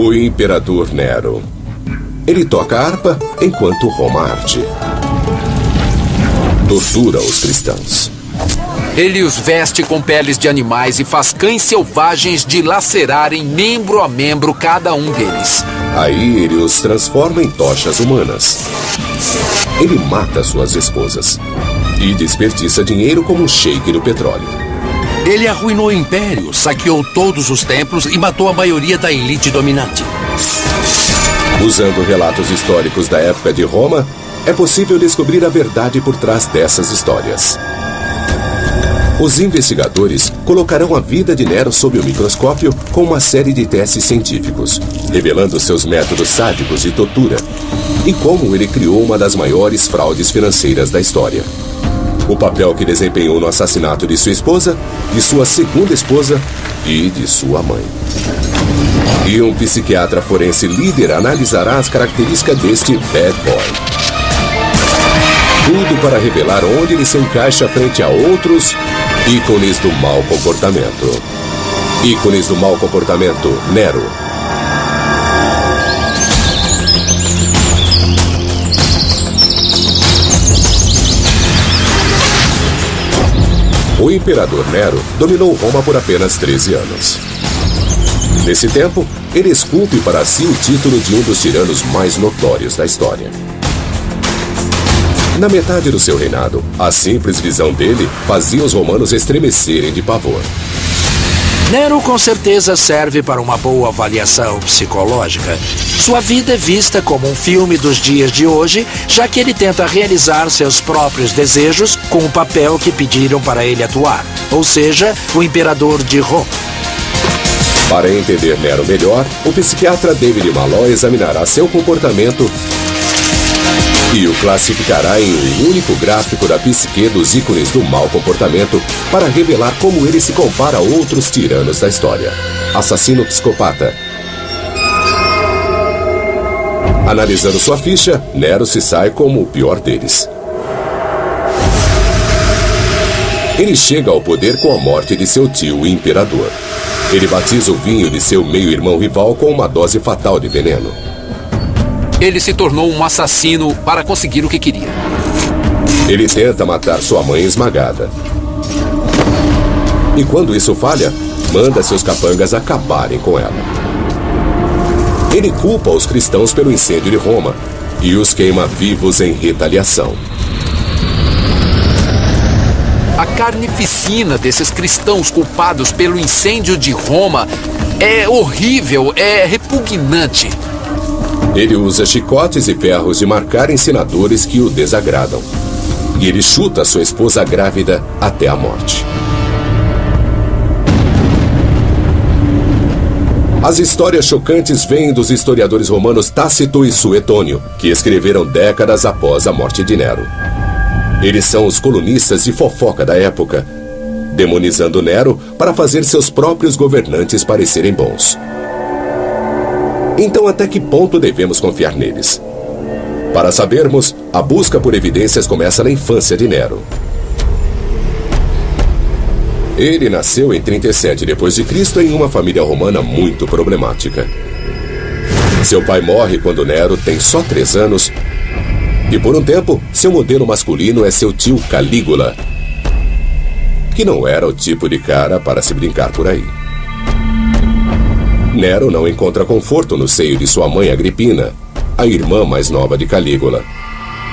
O Imperador Nero. Ele toca harpa enquanto Roma arde. Tortura os cristãos. Ele os veste com peles de animais e faz cães selvagens dilacerarem membro a membro cada um deles. Aí ele os transforma em tochas humanas. Ele mata suas esposas e desperdiça dinheiro como um sheik do petróleo. Ele arruinou o império, saqueou todos os templos e matou a maioria da elite dominante. Usando relatos históricos da época de Roma, é possível descobrir a verdade por trás dessas histórias. Os investigadores colocarão a vida de Nero sob o microscópio com uma série de testes científicos, revelando seus métodos sádicos de tortura e como ele criou uma das maiores fraudes financeiras da história. O papel que desempenhou no assassinato de sua esposa, de sua segunda esposa e de sua mãe. E um psiquiatra forense líder analisará as características deste bad boy. Tudo para revelar onde ele se encaixa frente a outros ícones do mau comportamento. Ícones do mau comportamento, Nero. O Imperador Nero dominou Roma por apenas 13 anos. Nesse tempo, ele esculpe para si o título de um dos tiranos mais notórios da história. Na metade do seu reinado, a simples visão dele fazia os romanos estremecerem de pavor. Nero com certeza serve para uma boa avaliação psicológica. Sua vida é vista como um filme dos dias de hoje, já que ele tenta realizar seus próprios desejos com o papel que pediram para ele atuar, ou seja, o imperador de Roma. Para entender Nero melhor, o psiquiatra David Malloy examinará seu comportamento e o classificará em um único gráfico da psique dos ícones do mau comportamento para revelar como ele se compara a outros tiranos da história. Assassino psicopata. Analisando sua ficha, Nero se sai como o pior deles. Ele chega ao poder com a morte de seu tio, o imperador. Ele batiza o vinho de seu meio-irmão rival com uma dose fatal de veneno. Ele se tornou um assassino para conseguir o que queria. Ele tenta matar sua mãe esmagada. E quando isso falha, manda seus capangas acabarem com ela. Ele culpa os cristãos pelo incêndio de Roma e os queima vivos em retaliação. A carnificina desses cristãos culpados pelo incêndio de Roma é horrível, é repugnante. Ele usa chicotes e ferros de marcar ensinadores que o desagradam. E ele chuta sua esposa grávida até a morte. As histórias chocantes vêm dos historiadores romanos Tácito e Suetônio, que escreveram décadas após a morte de Nero. Eles são os colunistas de fofoca da época, demonizando Nero para fazer seus próprios governantes parecerem bons. Então, até que ponto devemos confiar neles? Para sabermos, a busca por evidências começa na infância de Nero. Ele nasceu em 37 d.C. em uma família romana muito problemática. Seu pai morre quando Nero tem só 3 anos e, por um tempo, seu modelo masculino é seu tio Calígula, que não era o tipo de cara para se brincar por aí. Nero não encontra conforto no seio de sua mãe Agripina, a irmã mais nova de Calígula.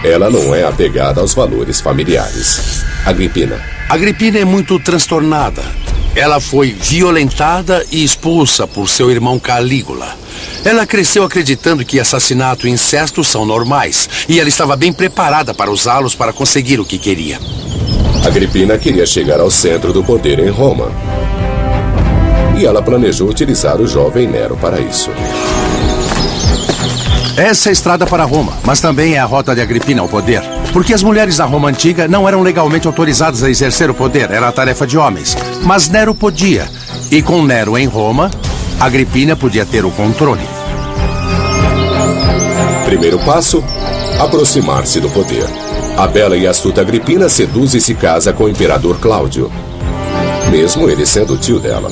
Ela não é apegada aos valores familiares. Agripina é muito transtornada. Ela foi violentada e expulsa por seu irmão Calígula. Ela cresceu acreditando que assassinato e incesto são normais, e ela estava bem preparada para usá-los para conseguir o que queria. Agripina queria chegar ao centro do poder em Roma. E ela planejou utilizar o jovem Nero para isso. Essa é a estrada para Roma, mas também é a rota de Agripina ao poder. Porque as mulheres da Roma antiga não eram legalmente autorizadas a exercer o poder, era a tarefa de homens. Mas Nero podia. E com Nero em Roma, Agripina podia ter o controle. Primeiro passo, aproximar-se do poder. A bela e astuta Agripina seduz e se casa com o imperador Cláudio, mesmo ele sendo o tio dela.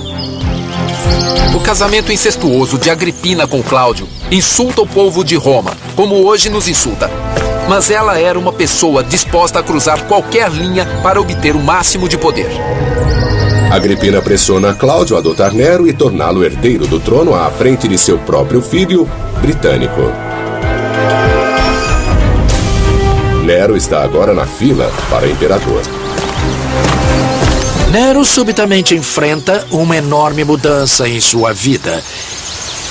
O casamento incestuoso de Agripina com Cláudio insulta o povo de Roma, como hoje nos insulta. Mas ela era uma pessoa disposta a cruzar qualquer linha para obter o máximo de poder. Agripina pressiona Cláudio a adotar Nero e torná-lo herdeiro do trono à frente de seu próprio filho, Britânico. Nero está agora na fila para imperador. Nero subitamente enfrenta uma enorme mudança em sua vida.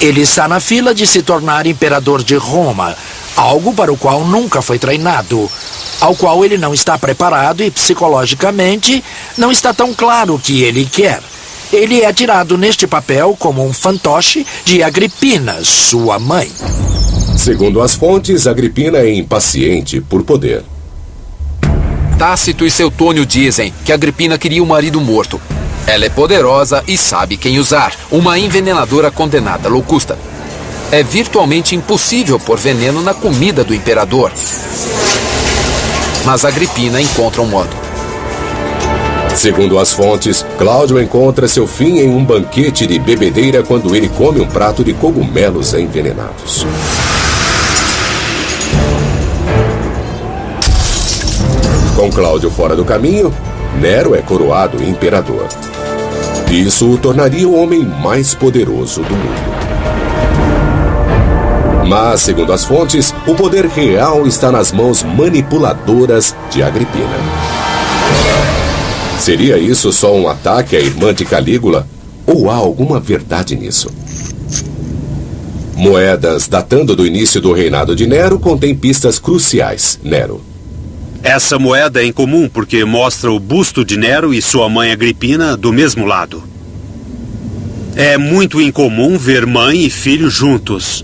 Ele está na fila de se tornar imperador de Roma, algo para o qual nunca foi treinado, ao qual ele não está preparado e psicologicamente não está tão claro o que ele quer. Ele é tirado neste papel como um fantoche de Agripina, sua mãe. Segundo as fontes, Agripina é impaciente por poder. Tácito e Seutônio dizem que Agripina queria um marido morto. Ela é poderosa e sabe quem usar, uma envenenadora condenada, Locusta. É virtualmente impossível pôr veneno na comida do imperador. Mas Agripina encontra um modo. Segundo as fontes, Cláudio encontra seu fim em um banquete de bebedeira quando ele come um prato de cogumelos envenenados. Com Cláudio fora do caminho, Nero é coroado imperador. Isso o tornaria o homem mais poderoso do mundo. Mas, segundo as fontes, o poder real está nas mãos manipuladoras de Agripina. Seria isso só um ataque à irmã de Calígula? Ou há alguma verdade nisso? Moedas datando do início do reinado de Nero contêm pistas cruciais. Nero. Essa moeda é incomum porque mostra o busto de Nero e sua mãe Agripina do mesmo lado. É muito incomum ver mãe e filho juntos.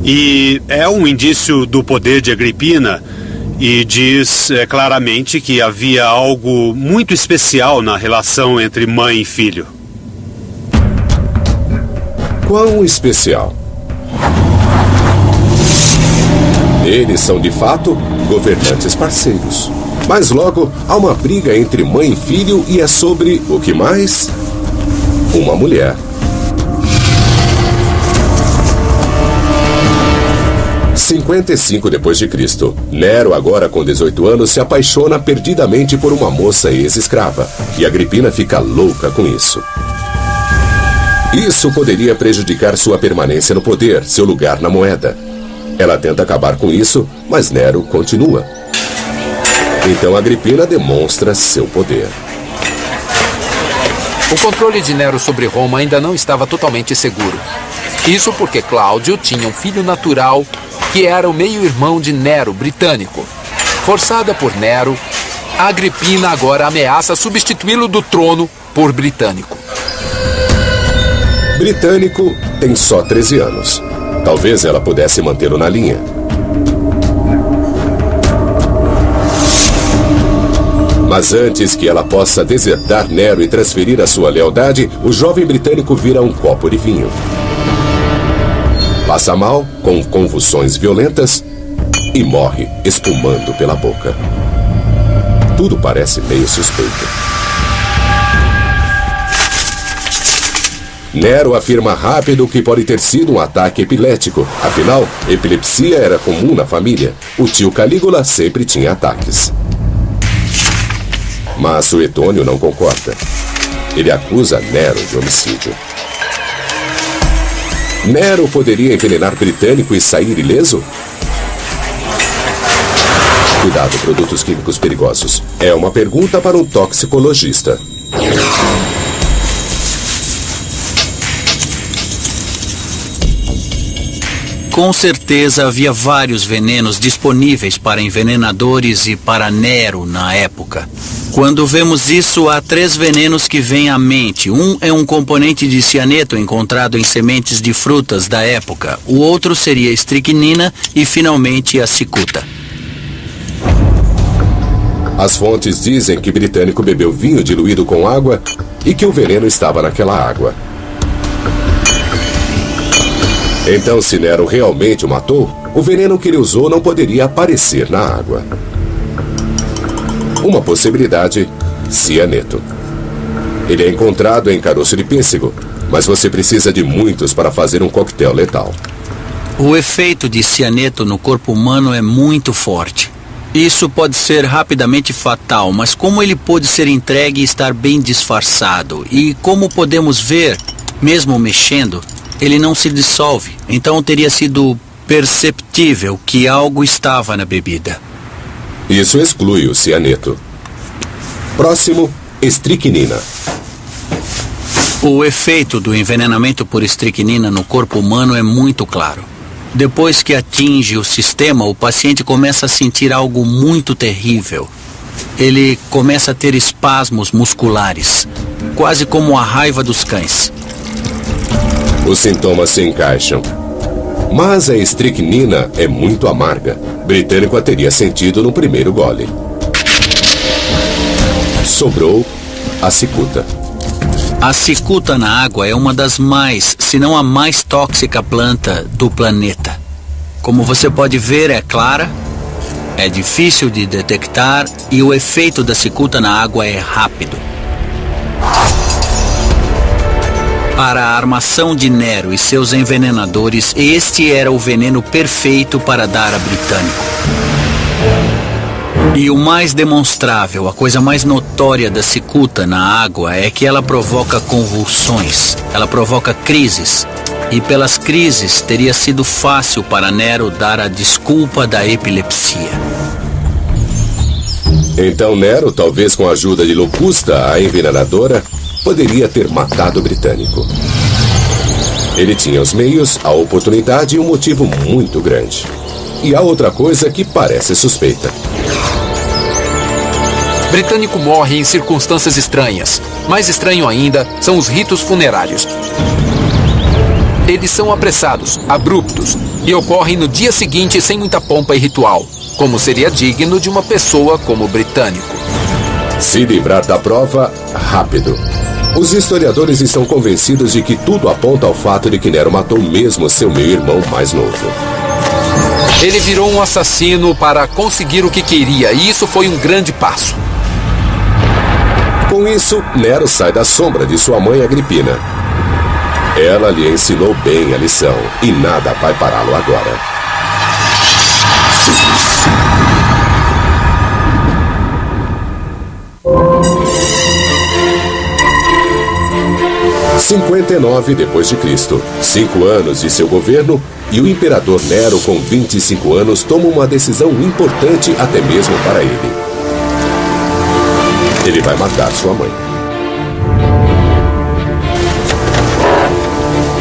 E é um indício do poder de Agripina e diz claramente que havia algo muito especial na relação entre mãe e filho. Quão especial? Eles são, de fato, governantes parceiros. Mas logo, há uma briga entre mãe e filho e é sobre, o que mais? Uma mulher. 55 depois de Cristo, Nero, agora com 18 anos, se apaixona perdidamente por uma moça ex-escrava. E Agripina fica louca com isso. Isso poderia prejudicar sua permanência no poder, seu lugar na moeda. Ela tenta acabar com isso, mas Nero continua. Então Agripina demonstra seu poder. O controle de Nero sobre Roma ainda não estava totalmente seguro. Isso porque Cláudio tinha um filho natural que era o meio-irmão de Nero, Britânico. Forçada por Nero, Agripina agora ameaça substituí-lo do trono por Britânico. Britânico tem só 13 anos. Talvez ela pudesse mantê-lo na linha. Mas antes que ela possa desertar Nero e transferir a sua lealdade, o jovem britânico vira um copo de vinho. Passa mal, com convulsões violentas, e morre espumando pela boca. Tudo parece meio suspeito. Nero afirma rápido que pode ter sido um ataque epilético. Afinal, epilepsia era comum na família. O tio Calígula sempre tinha ataques. Mas Suetônio não concorda. Ele acusa Nero de homicídio. Nero poderia envenenar Britânico e sair ileso? Cuidado, produtos químicos perigosos. É uma pergunta para um toxicologista. Com certeza havia vários venenos disponíveis para envenenadores e para Nero na época. Quando vemos isso, há 3 venenos que vêm à mente. Um é um componente de cianeto encontrado em sementes de frutas da época. O outro seria a estricnina e, finalmente, a cicuta. As fontes dizem que Britânico bebeu vinho diluído com água e que o veneno estava naquela água. Então, se Nero realmente o matou, o veneno que ele usou não poderia aparecer na água. Uma possibilidade, cianeto. Ele é encontrado em caroço de pêssego, mas você precisa de muitos para fazer um coquetel letal. O efeito de cianeto no corpo humano é muito forte. Isso pode ser rapidamente fatal, mas como ele pode ser entregue e estar bem disfarçado? E como podemos ver, mesmo mexendo, ele não se dissolve. Então teria sido perceptível que algo estava na bebida. Isso exclui o cianeto. Próximo, estricnina. O efeito do envenenamento por estricnina no corpo humano é muito claro. Depois que atinge o sistema, o paciente começa a sentir algo muito terrível. Ele começa a ter espasmos musculares, quase como a raiva dos cães. Os sintomas se encaixam. Mas a estricnina é muito amarga. Britânico a teria sentido no primeiro gole. Sobrou a cicuta. A cicuta na água é uma das mais, se não a mais tóxica planta do planeta. Como você pode ver, é clara, é difícil de detectar e o efeito da cicuta na água é rápido. Para a armação de Nero e seus envenenadores, este era o veneno perfeito para dar a Britânico. E o mais demonstrável, a coisa mais notória da cicuta na água é que ela provoca convulsões, ela provoca crises. E pelas crises teria sido fácil para Nero dar a desculpa da epilepsia. Então Nero, talvez com a ajuda de Locusta, a envenenadora, poderia ter matado o Britânico. Ele tinha os meios, a oportunidade e um motivo muito grande. E há outra coisa que parece suspeita. Britânico morre em circunstâncias estranhas. Mais estranho ainda são os ritos funerários. Eles são apressados, abruptos, e ocorrem no dia seguinte sem muita pompa e ritual, como seria digno de uma pessoa como o Britânico. Se livrar da prova, rápido. Os historiadores estão convencidos de que tudo aponta ao fato de que Nero matou mesmo seu meio-irmão mais novo. Ele virou um assassino para conseguir o que queria, e isso foi um grande passo. Com isso, Nero sai da sombra de sua mãe Agripina. Ela lhe ensinou bem a lição, e nada vai pará-lo agora. Em 59 d.C., 5 anos de seu governo, e o imperador Nero, com 25 anos, toma uma decisão importante até mesmo para ele. Ele vai matar sua mãe.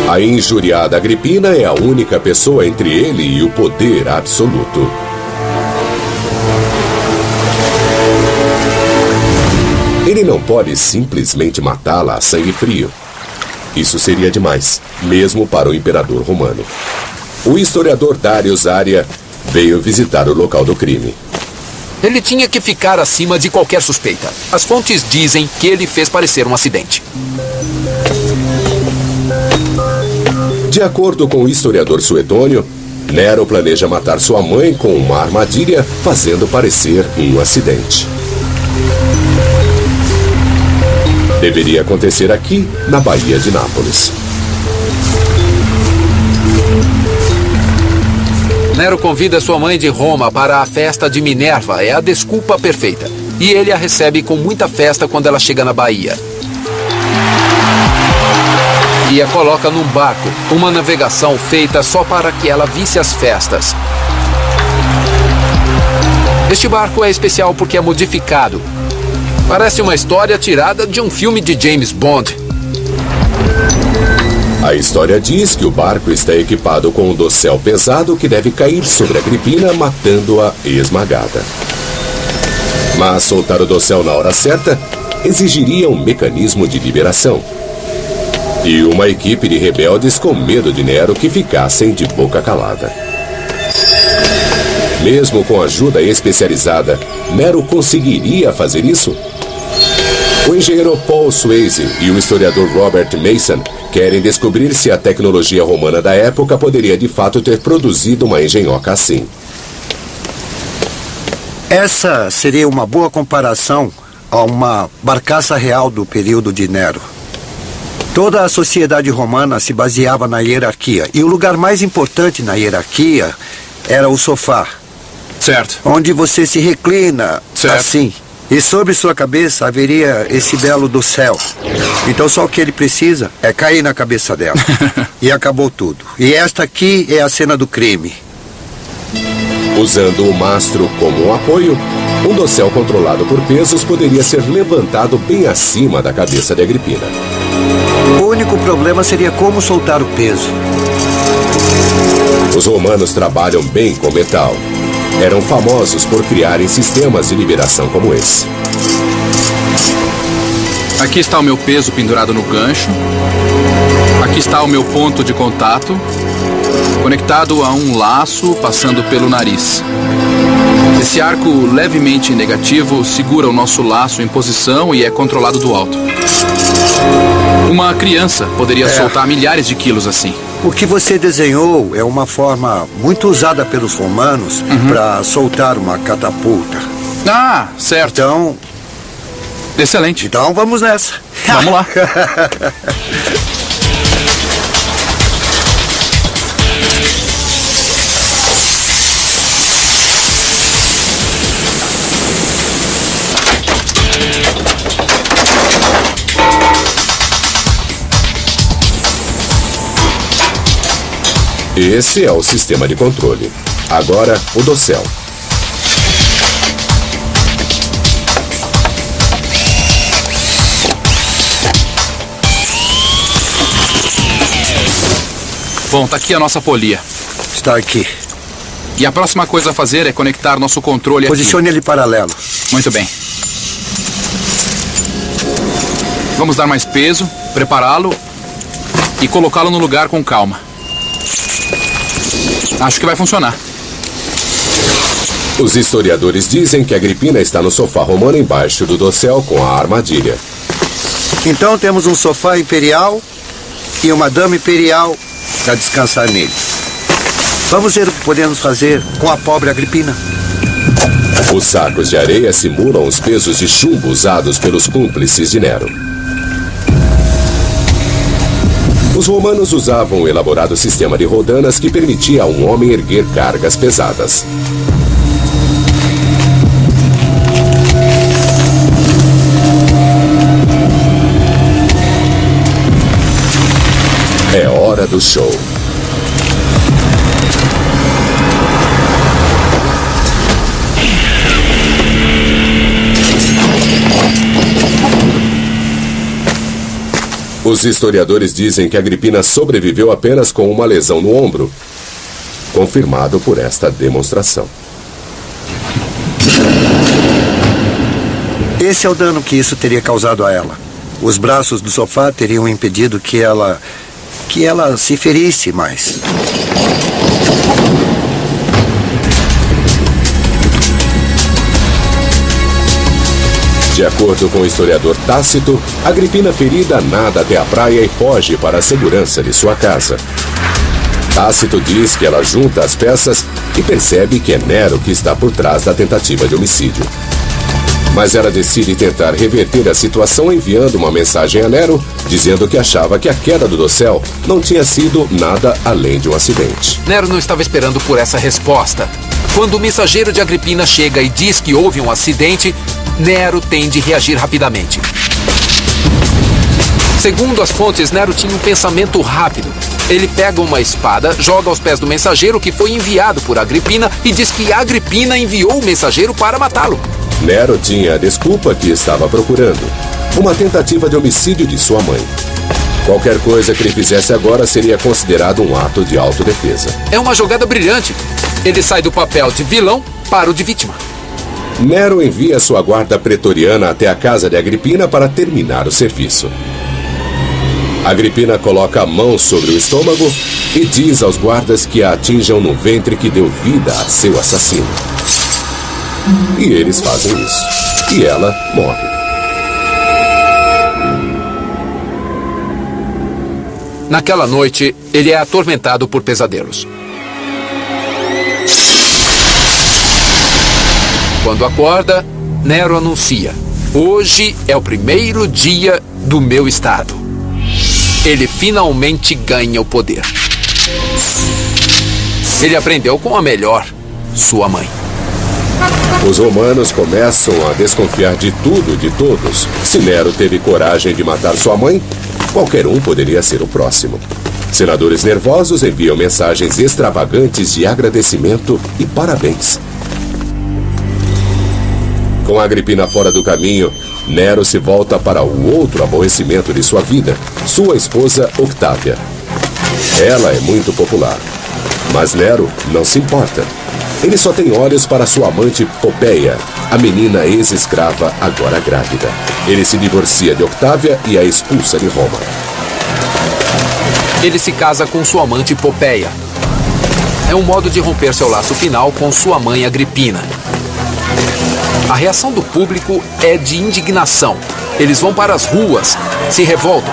A injuriada Agripina é a única pessoa entre ele e o poder absoluto. Ele não pode simplesmente matá-la a sangue frio. Isso seria demais, mesmo para o imperador romano. O historiador Darius Aria veio visitar o local do crime. Ele tinha que ficar acima de qualquer suspeita. As fontes dizem que ele fez parecer um acidente. De acordo com o historiador Suetônio, Nero planeja matar sua mãe com uma armadilha, fazendo parecer um acidente. Deveria acontecer aqui, na Baía de Nápoles. Nero convida sua mãe de Roma para a festa de Minerva, é a desculpa perfeita. E ele a recebe com muita festa quando ela chega na Baía. E a coloca num barco, uma navegação feita só para que ela visse as festas. Este barco é especial porque é modificado. Parece uma história tirada de um filme de James Bond. A história diz que o barco está equipado com um dossel pesado que deve cair sobre Agripina, matando-a esmagada. Mas soltar o dossel na hora certa exigiria um mecanismo de liberação. E uma equipe de rebeldes com medo de Nero que ficassem de boca calada. Mesmo com ajuda especializada, Nero conseguiria fazer isso? O engenheiro Paul Swayze e o historiador Robert Mason querem descobrir se a tecnologia romana da época poderia de fato ter produzido uma engenhoca assim. Essa seria uma boa comparação a uma barcaça real do período de Nero. Toda a sociedade romana se baseava na hierarquia. E o lugar mais importante na hierarquia era o sofá. Certo. Onde você se reclina assim. E sobre sua cabeça haveria esse belo do céu. Então só o que ele precisa é cair na cabeça dela. E acabou tudo. E esta aqui é a cena do crime. Usando o mastro como um apoio, um dossel controlado por pesos poderia ser levantado bem acima da cabeça de Agripina. O único problema seria como soltar o peso. Os romanos trabalham bem com metal. Eram famosos por criarem sistemas de liberação como esse. Aqui está o meu peso pendurado no gancho. Aqui está o meu ponto de contato, conectado a um laço passando pelo nariz. Esse arco levemente negativo segura o nosso laço em posição e é controlado do alto. Uma criança poderia soltar milhares de quilos assim. O que você desenhou é uma forma muito usada pelos romanos para soltar uma catapulta. Ah, certo. Então... Excelente. Então vamos nessa. Vamos lá. Esse é o sistema de controle. Agora, o dossel. Bom, tá aqui a nossa polia. Está aqui. E a próxima coisa a fazer é conectar nosso controle aqui. Posicione ele paralelo. Muito bem. Vamos dar mais peso, prepará-lo e colocá-lo no lugar com calma. Acho que vai funcionar. Os historiadores dizem que Agripina está no sofá romano embaixo do dossel com a armadilha. Então temos um sofá imperial e uma dama imperial para descansar nele. Vamos ver o que podemos fazer com a pobre Agripina. Os sacos de areia simulam os pesos de chumbo usados pelos cúmplices de Nero. Os romanos usavam um elaborado sistema de rodanas que permitia a um homem erguer cargas pesadas. É hora do show. Os historiadores dizem que Agripina sobreviveu apenas com uma lesão no ombro, confirmado por esta demonstração. Esse é o dano que isso teria causado a ela. Os braços do sofá teriam impedido que ela se ferisse mais. De acordo com o historiador Tácito, Agripina ferida nada até a praia e foge para a segurança de sua casa. Tácito diz que ela junta as peças e percebe que é Nero que está por trás da tentativa de homicídio. Mas ela decide tentar reverter a situação enviando uma mensagem a Nero, dizendo que achava que a queda do dossel não tinha sido nada além de um acidente. Nero não estava esperando por essa resposta. Quando o mensageiro de Agripina chega e diz que houve um acidente, Nero tem de reagir rapidamente. Segundo as fontes, Nero tinha um pensamento rápido. Ele pega uma espada, joga aos pés do mensageiro que foi enviado por Agripina e diz que Agripina enviou o mensageiro para matá-lo. Nero tinha a desculpa que estava procurando: uma tentativa de homicídio de sua mãe. Qualquer coisa que ele fizesse agora seria considerado um ato de autodefesa. É uma jogada brilhante. Ele sai do papel de vilão para o de vítima. Nero envia sua guarda pretoriana até a casa de Agripina para terminar o serviço. Agripina coloca a mão sobre o estômago e diz aos guardas que a atinjam no ventre que deu vida a seu assassino. E eles fazem isso. E ela morre. Naquela noite, ele é atormentado por pesadelos. Quando acorda, Nero anuncia: hoje é o primeiro dia do meu estado. ele finalmente ganha o poder. Ele aprendeu com a melhor, sua mãe. Os romanos começam a desconfiar de tudo e de todos. Se Nero teve coragem de matar sua mãe, qualquer um poderia ser o próximo. Senadores nervosos enviam mensagens extravagantes de agradecimento e parabéns. Com Agripina fora do caminho, Nero se volta para o outro aborrecimento de sua vida, sua esposa Octávia. Ela é muito popular, mas Nero não se importa. Ele só tem olhos para sua amante Popeia, a menina ex-escrava agora grávida. Ele se divorcia de Octávia e a expulsa de Roma. Ele se casa com sua amante Popeia. É um modo de romper seu laço final com sua mãe Agripina. A reação do público é de indignação. Eles vão para as ruas, se revoltam.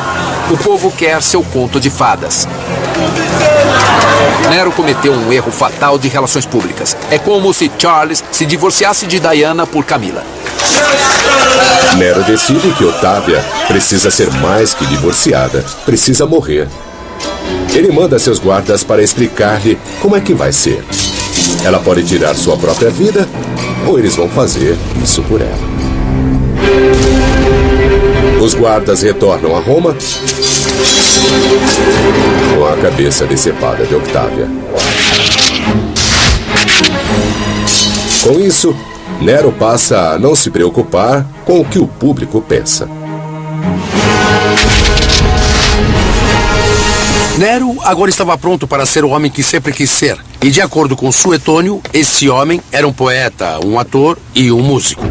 O povo quer seu conto de fadas. Nero cometeu um erro fatal de relações públicas. É como se Charles se divorciasse de Diana por Camila. Nero decide que Otávia precisa ser mais que divorciada, precisa morrer. Ele manda seus guardas para explicar-lhe como é que vai ser. Ela pode tirar sua própria vida, ou eles vão fazer isso por ela. Os guardas retornam a Roma com a cabeça decepada de Octávia. Com isso, Nero passa a não se preocupar com o que o público pensa. Nero agora estava pronto para ser o homem que sempre quis ser. E de acordo com Suetônio, esse homem era um poeta, um ator e um músico.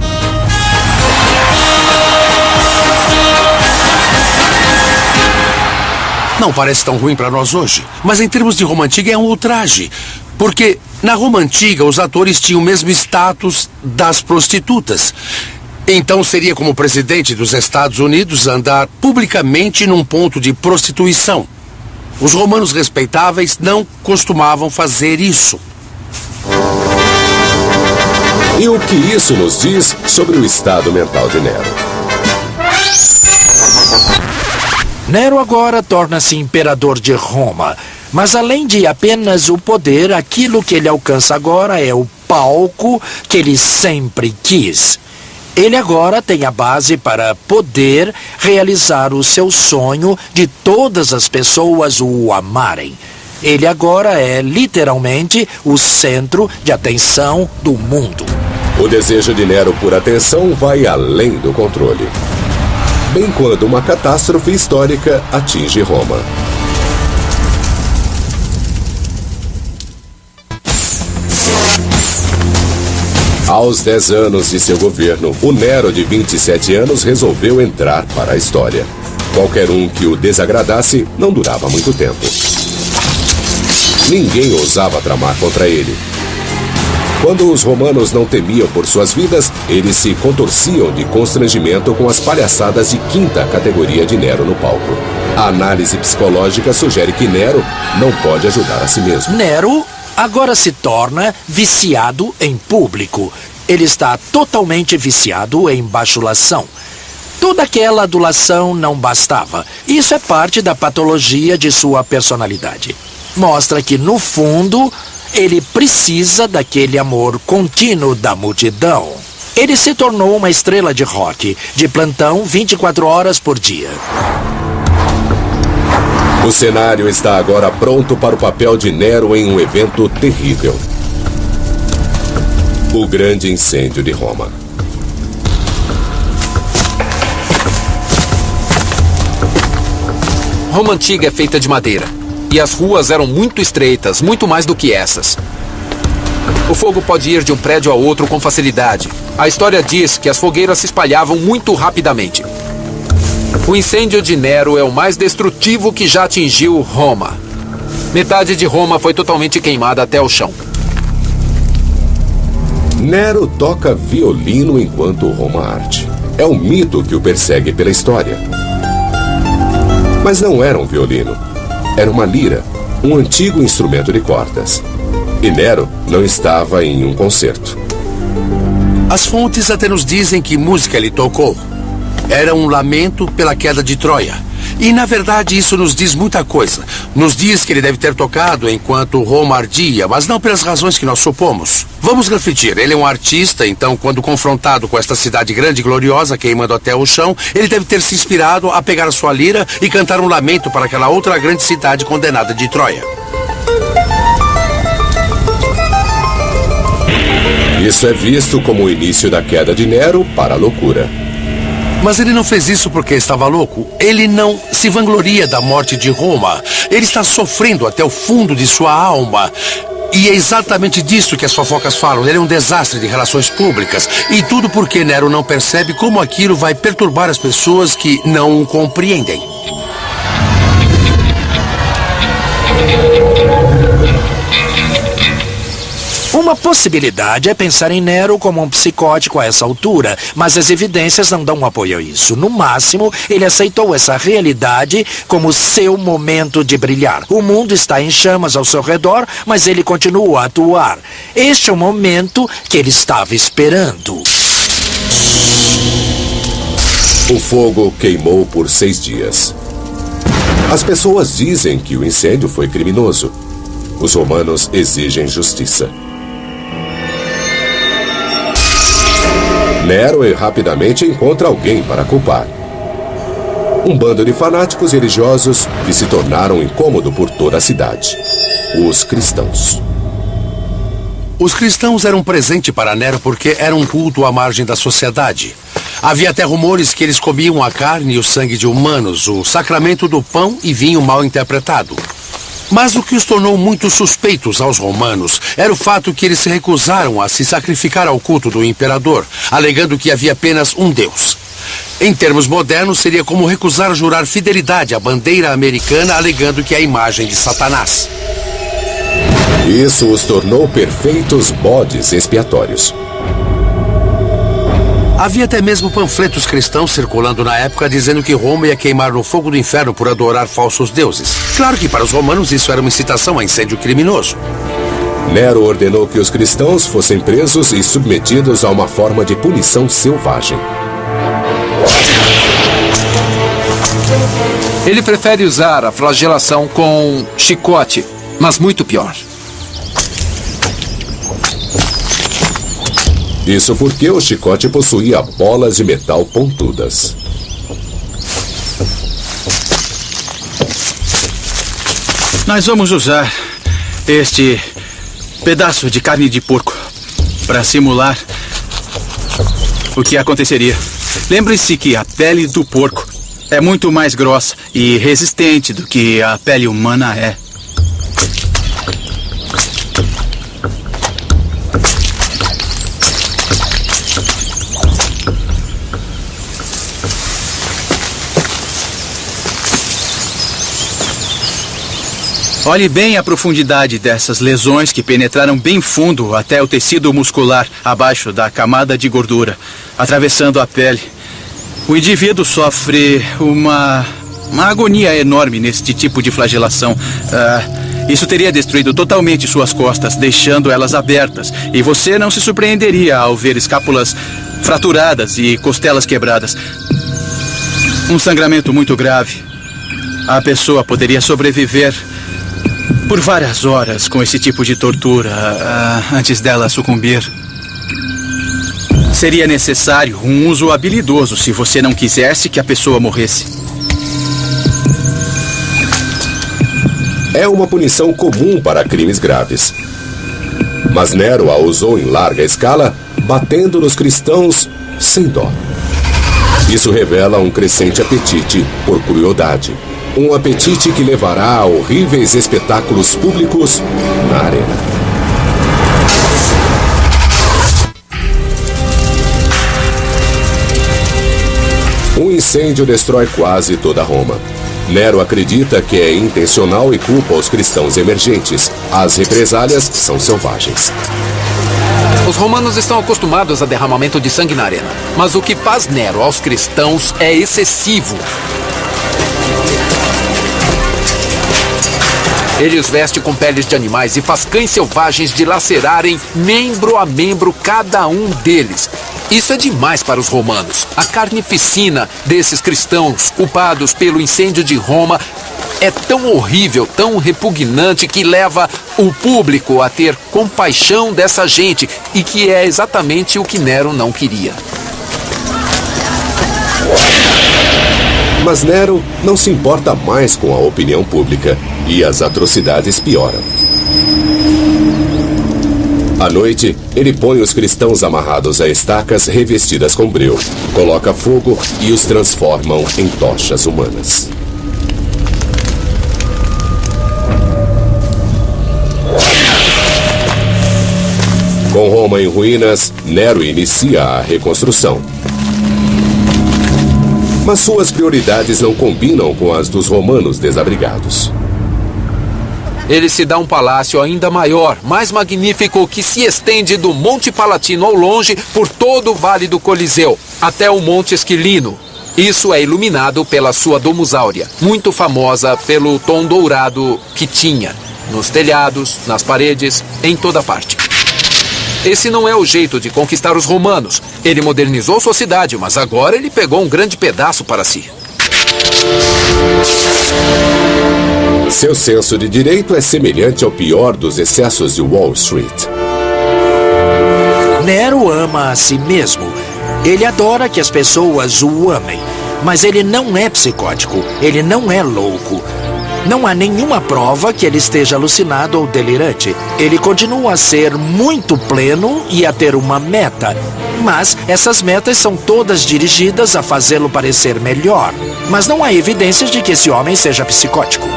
Não parece tão ruim para nós hoje, mas em termos de Roma Antiga é um ultraje. Porque na Roma Antiga os atores tinham o mesmo status das prostitutas. Então seria como o presidente dos Estados Unidos andar publicamente num ponto de prostituição. Os romanos respeitáveis não costumavam fazer isso. E o que isso nos diz sobre o estado mental de Nero? Nero agora torna-se imperador de Roma. Mas além de apenas o poder, aquilo que ele alcança agora é o palco que ele sempre quis. Ele agora tem a base para poder realizar o seu sonho de todas as pessoas o amarem. Ele agora é literalmente o centro de atenção do mundo. O desejo de Nero por atenção vai além do controle. Bem quando uma catástrofe histórica atinge Roma. Aos 10 anos de seu governo, o Nero de 27 anos resolveu entrar para a história. Qualquer um que o desagradasse não durava muito tempo. Ninguém ousava tramar contra ele. Quando os romanos não temiam por suas vidas, eles se contorciam de constrangimento com as palhaçadas de quinta categoria de Nero no palco. A análise psicológica sugere que Nero não pode ajudar a si mesmo. Nero agora se torna viciado em público. Ele está totalmente viciado em bajulação. Toda aquela adulação não bastava. Isso é parte da patologia de sua personalidade. Mostra que, no fundo, ele precisa daquele amor contínuo da multidão. Ele se tornou uma estrela de rock, de plantão 24 horas por dia. O cenário está agora pronto para o papel de Nero em um evento terrível. O grande incêndio de Roma. Roma Antiga é feita de madeira. E as ruas eram muito estreitas, muito mais do que essas. O fogo pode ir de um prédio a outro com facilidade. A história diz que as fogueiras se espalhavam muito rapidamente. O incêndio de Nero é o mais destrutivo que já atingiu Roma. Metade de Roma foi totalmente queimada até o chão. Nero toca violino enquanto Roma arde. É um mito que o persegue pela história. Mas não era um violino. Era uma lira, um antigo instrumento de cordas. E Nero não estava em um concerto. As fontes até nos dizem que música ele tocou. Era um lamento pela queda de Troia. E, na verdade, isso nos diz muita coisa. Nos diz que ele deve ter tocado enquanto Roma ardia, mas não pelas razões que nós supomos. Vamos refletir. Ele é um artista, então, quando confrontado com esta cidade grande e gloriosa, queimando até o chão, ele deve ter se inspirado a pegar a sua lira e cantar um lamento para aquela outra grande cidade condenada de Troia. Isso é visto como o início da queda de Nero para a loucura. Mas ele não fez isso porque estava louco. Ele não se vangloria da morte de Roma. Ele está sofrendo até o fundo de sua alma. E é exatamente disso que as fofocas falam. Ele é um desastre de relações públicas. E tudo porque Nero não percebe como aquilo vai perturbar as pessoas que não o compreendem. Uma possibilidade é pensar em Nero como um psicótico a essa altura, mas as evidências não dão apoio a isso. No máximo, ele aceitou essa realidade como seu momento de brilhar. O mundo está em chamas ao seu redor, mas ele continua a atuar. Este é o momento que ele estava esperando. O fogo queimou por 6 dias. As pessoas dizem que o incêndio foi criminoso. Os romanos exigem justiça. Nero rapidamente encontra alguém para culpar. Um bando de fanáticos religiosos que se tornaram incômodo por toda a cidade. Os cristãos. Os cristãos eram um presente para Nero porque era um culto à margem da sociedade. Havia até rumores que eles comiam a carne e o sangue de humanos, o sacramento do pão e vinho mal interpretado. Mas o que os tornou muito suspeitos aos romanos era o fato que eles se recusaram a se sacrificar ao culto do imperador, alegando que havia apenas um Deus. Em termos modernos, seria como recusar jurar fidelidade à bandeira americana, alegando que é a imagem de Satanás. Isso os tornou perfeitos bodes expiatórios. Havia até mesmo panfletos cristãos circulando na época dizendo que Roma ia queimar no fogo do inferno por adorar falsos deuses. Claro que para os romanos isso era uma incitação a incêndio criminoso. Nero ordenou que os cristãos fossem presos e submetidos a uma forma de punição selvagem. Ele prefere usar a flagelação com chicote, mas muito pior. Isso porque o chicote possuía bolas de metal pontudas. Nós vamos usar este pedaço de carne de porco para simular o que aconteceria. Lembre-se que a pele do porco é muito mais grossa e resistente do que a pele humana é. Olhe bem a profundidade dessas lesões que penetraram bem fundo até o tecido muscular abaixo da camada de gordura, atravessando a pele. O indivíduo sofre uma agonia enorme neste tipo de flagelação. Isso teria destruído totalmente suas costas, deixando elas abertas. E você não se surpreenderia ao ver escápulas fraturadas e costelas quebradas. Um sangramento muito grave. A pessoa poderia sobreviver por várias horas com esse tipo de tortura antes dela sucumbir. Seria necessário um uso habilidoso se você não quisesse que a pessoa morresse. É uma punição comum para crimes graves. Mas Nero a usou em larga escala, batendo nos cristãos sem dó. Isso revela um crescente apetite por crueldade. Um apetite que levará a horríveis espetáculos públicos na arena. Um incêndio destrói quase toda Roma. Nero acredita que é intencional e culpa os cristãos emergentes. As represálias são selvagens. Os romanos estão acostumados a derramamento de sangue na arena. Mas o que faz Nero aos cristãos é excessivo. Ele os veste com peles de animais e faz cães selvagens dilacerarem membro a membro cada um deles. Isso é demais para os romanos. A carnificina desses cristãos culpados pelo incêndio de Roma é tão horrível, tão repugnante, que leva o público a ter compaixão dessa gente, e que é exatamente o que Nero não queria. Mas Nero não se importa mais com a opinião pública e as atrocidades pioram. À noite, ele põe os cristãos amarrados a estacas revestidas com breu, coloca fogo e os transformam em tochas humanas. Com Roma em ruínas, Nero inicia a reconstrução. Mas suas prioridades não combinam com as dos romanos desabrigados. Ele se dá um palácio ainda maior, mais magnífico, que se estende do Monte Palatino ao longe por todo o Vale do Coliseu, até o Monte Esquilino. Isso é iluminado pela sua Domus Áurea, muito famosa pelo tom dourado que tinha, nos telhados, nas paredes, em toda parte. Esse não é o jeito de conquistar os romanos. Ele modernizou sua cidade, mas agora ele pegou um grande pedaço para si. Seu senso de direito é semelhante ao pior dos excessos de Wall Street. Nero ama a si mesmo. Ele adora que as pessoas o amem. Mas ele não é psicótico. Ele não é louco. Não há nenhuma prova que ele esteja alucinado ou delirante. Ele continua a ser muito pleno e a ter uma meta. Mas essas metas são todas dirigidas a fazê-lo parecer melhor. Mas não há evidências de que esse homem seja psicótico.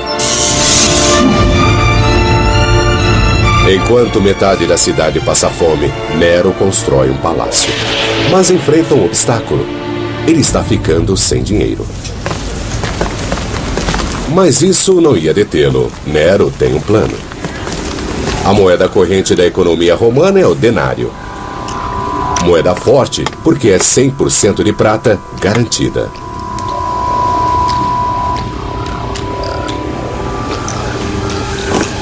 Enquanto metade da cidade passa fome, Nero constrói um palácio. Mas enfrenta um obstáculo. Ele está ficando sem dinheiro. Mas isso não ia detê-lo. Nero tem um plano. A moeda corrente da economia romana é o denário. Moeda forte, porque é 100% de prata garantida.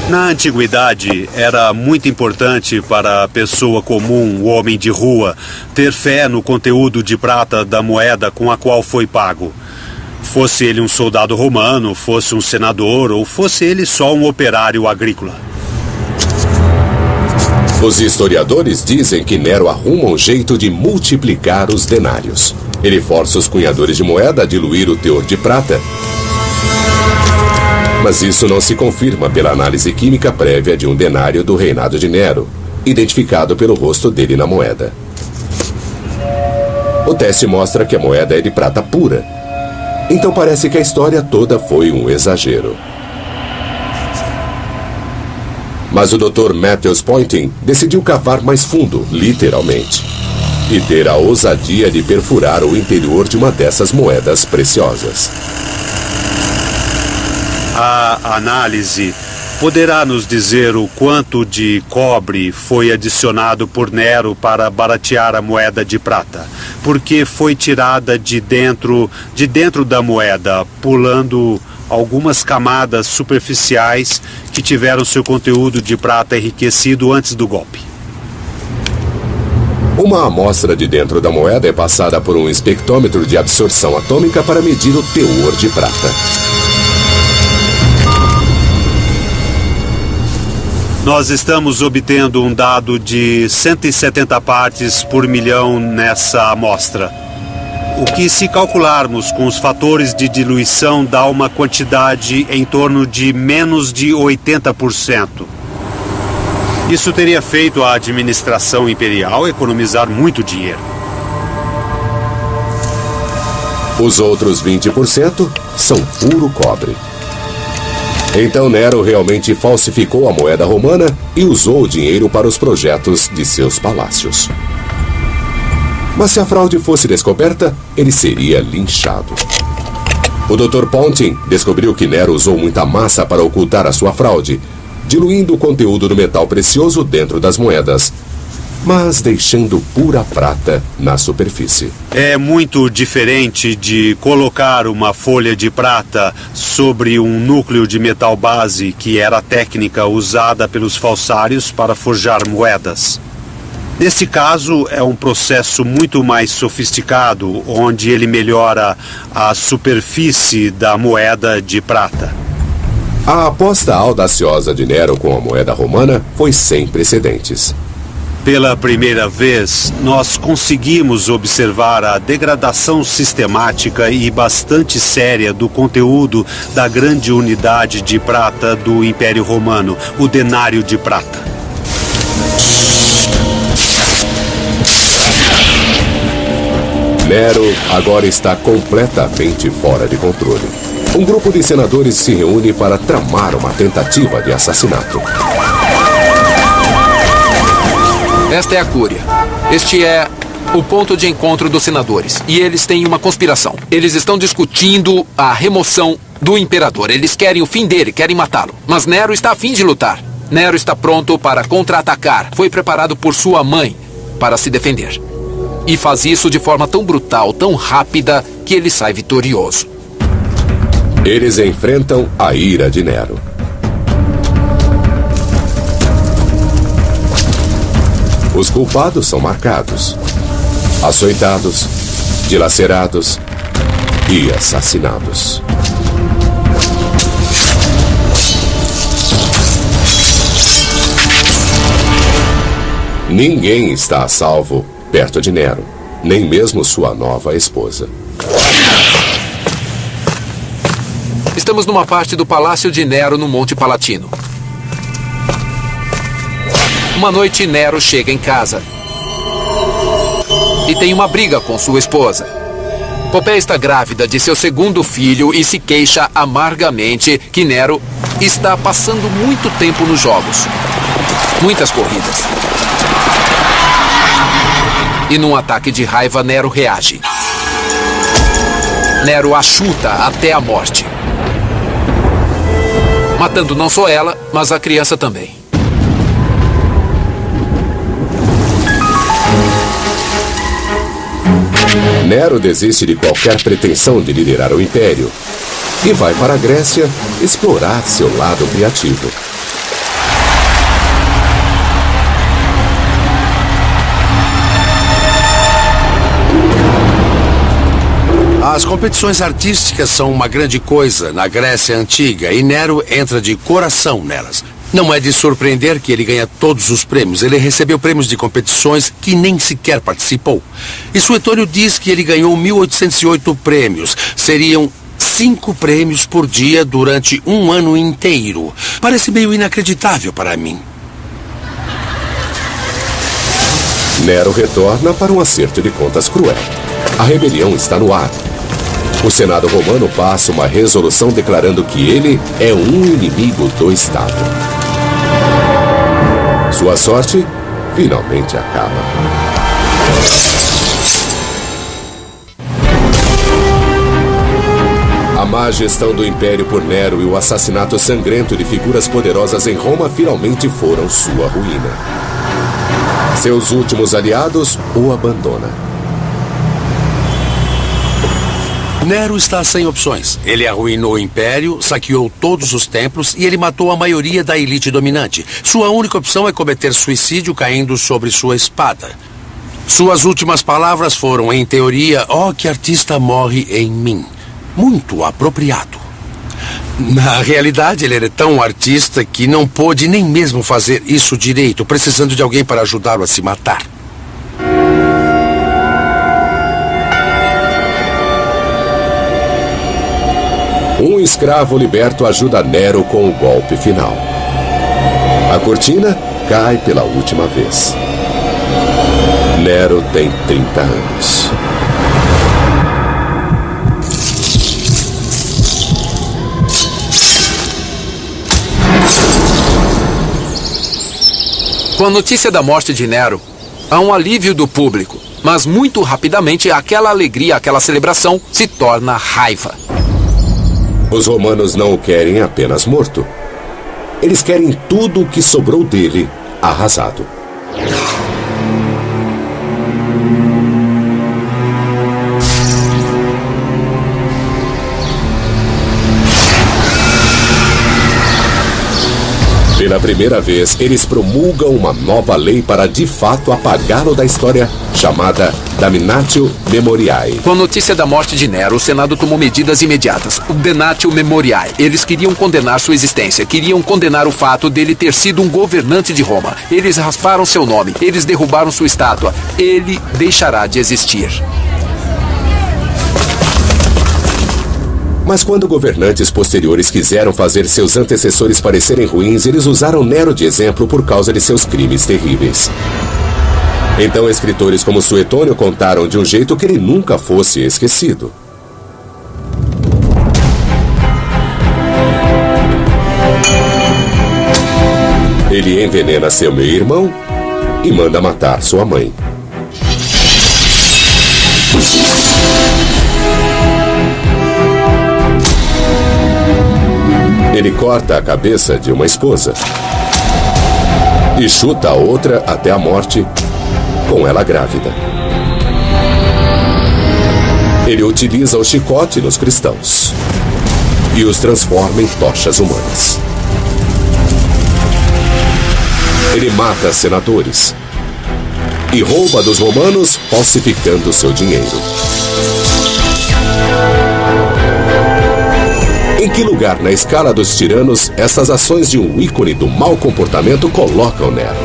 Na antiguidade, era muito importante para a pessoa comum, o homem de rua, ter fé no conteúdo de prata da moeda com a qual foi pago. Fosse ele um soldado romano, fosse um senador ou fosse ele só um operário agrícola. Os historiadores dizem que Nero arruma um jeito de multiplicar os denários. Ele força os cunhadores de moeda a diluir o teor de prata. Mas isso não se confirma pela análise química prévia de um denário do reinado de Nero, identificado pelo rosto dele na moeda. O teste mostra que a moeda é de prata pura. Então parece que a história toda foi um exagero. Mas o Dr. Matthews Poynting decidiu cavar mais fundo, literalmente, e ter a ousadia de perfurar o interior de uma dessas moedas preciosas. A análise poderá nos dizer o quanto de cobre foi adicionado por Nero para baratear a moeda de prata, porque foi tirada de dentro da moeda, pulando algumas camadas superficiais que tiveram seu conteúdo de prata enriquecido antes do golpe. Uma amostra de dentro da moeda é passada por um espectrômetro de absorção atômica para medir o teor de prata. Nós estamos obtendo um dado de 170 partes por milhão nessa amostra. O que, se calcularmos com os fatores de diluição, dá uma quantidade em torno de menos de 80%. Isso teria feito a administração imperial economizar muito dinheiro. Os outros 20% são puro cobre. Então Nero realmente falsificou a moeda romana e usou o dinheiro para os projetos de seus palácios. Mas se a fraude fosse descoberta, ele seria linchado. O Dr. Poynting descobriu que Nero usou muita massa para ocultar a sua fraude, diluindo o conteúdo do metal precioso dentro das moedas. mas deixando pura prata na superfície. É muito diferente de colocar uma folha de prata sobre um núcleo de metal base, que era a técnica usada pelos falsários para forjar moedas. Nesse caso, é um processo muito mais sofisticado, onde ele melhora a superfície da moeda de prata. A aposta audaciosa de Nero com a moeda romana foi sem precedentes. Pela primeira vez, nós conseguimos observar a degradação sistemática e bastante séria do conteúdo da grande unidade de prata do Império Romano, o denário de prata. Nero agora está completamente fora de controle. Um grupo de senadores se reúne para tramar uma tentativa de assassinato. Esta é a Cúria. Este é o ponto de encontro dos senadores. E eles têm uma conspiração. Eles estão discutindo a remoção do imperador. Eles querem o fim dele, querem matá-lo. Mas Nero está a fim de lutar. Nero está pronto para contra-atacar. Foi preparado por sua mãe para se defender. E faz isso de forma tão brutal, tão rápida, que ele sai vitorioso. Eles enfrentam a ira de Nero. Os culpados são marcados, açoitados, dilacerados e assassinados. Ninguém está a salvo perto de Nero, nem mesmo sua nova esposa. Estamos numa parte do Palácio de Nero no Monte Palatino. Uma noite, Nero chega em casa e tem uma briga com sua esposa. Popéia está grávida de seu segundo filho e se queixa amargamente que Nero está passando muito tempo nos jogos. Muitas corridas. E num ataque de raiva, Nero reage. Nero a chuta até a morte, matando não só ela, mas a criança também. Nero desiste de qualquer pretensão de liderar o Império e vai para a Grécia explorar seu lado criativo. As competições artísticas são uma grande coisa na Grécia Antiga e Nero entra de coração nelas. Não é de surpreender que ele ganha todos os prêmios. Ele recebeu prêmios de competições que nem sequer participou. E Suetônio diz que ele ganhou 1.808 prêmios. Seriam 5 prêmios por dia durante um ano inteiro. Parece meio inacreditável para mim. Nero retorna para um acerto de contas cruel. A rebelião está no ar. O Senado romano passa uma resolução declarando que ele é um inimigo do Estado. Sua sorte finalmente acaba. A má gestão do Império por Nero e o assassinato sangrento de figuras poderosas em Roma finalmente foram sua ruína. Seus últimos aliados o abandonam. Nero está sem opções. Ele arruinou o Império, saqueou todos os templos e ele matou a maioria da elite dominante. Sua única opção é cometer suicídio caindo sobre sua espada. Suas últimas palavras foram, em teoria, "Oh, que artista morre em mim." Muito apropriado. Na realidade, ele era tão artista que não pôde nem mesmo fazer isso direito, precisando de alguém para ajudá-lo a se matar. Um escravo liberto ajuda Nero com o golpe final. A cortina cai pela última vez. Nero tem 30 anos. Com a notícia da morte de Nero, há um alívio do público, mas muito rapidamente aquela alegria, aquela celebração se torna raiva. Os romanos não o querem apenas morto. Eles querem tudo o que sobrou dele arrasado. Pela primeira vez, eles promulgam uma nova lei para de fato apagá-lo da história, chamada Damnatio Memoriae. Com a notícia da morte de Nero, o Senado tomou medidas imediatas. O Damnatio Memoriae. Eles queriam condenar sua existência, queriam condenar o fato dele ter sido um governante de Roma. Eles rasparam seu nome, eles derrubaram sua estátua. Ele deixará de existir. Mas quando governantes posteriores quiseram fazer seus antecessores parecerem ruins, eles usaram Nero de exemplo por causa de seus crimes terríveis. Então escritores como Suetônio contaram de um jeito que ele nunca fosse esquecido. Ele envenena seu meio-irmão e manda matar sua mãe. Ele corta a cabeça de uma esposa e chuta a outra até a morte, com ela grávida. Ele utiliza o chicote nos cristãos e os transforma em tochas humanas. Ele mata senadores e rouba dos romanos, falsificando seu dinheiro. Em que lugar na escala dos tiranos essas ações de um ícone do mau comportamento colocam Nero?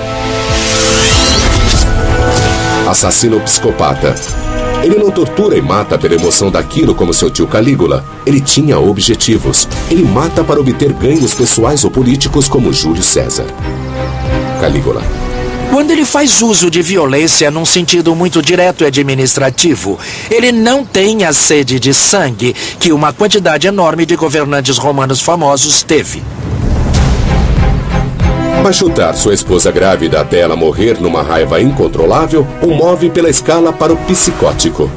Assassino psicopata. Ele não tortura e mata pela emoção daquilo como seu tio Calígula. Ele tinha objetivos. Ele mata para obter ganhos pessoais ou políticos como Júlio César. Calígula. Quando ele faz uso de violência num sentido muito direto e administrativo, ele não tem a sede de sangue que uma quantidade enorme de governantes romanos famosos teve. Mas chutar sua esposa grávida até ela morrer numa raiva incontrolável o move pela escala para o psicótico.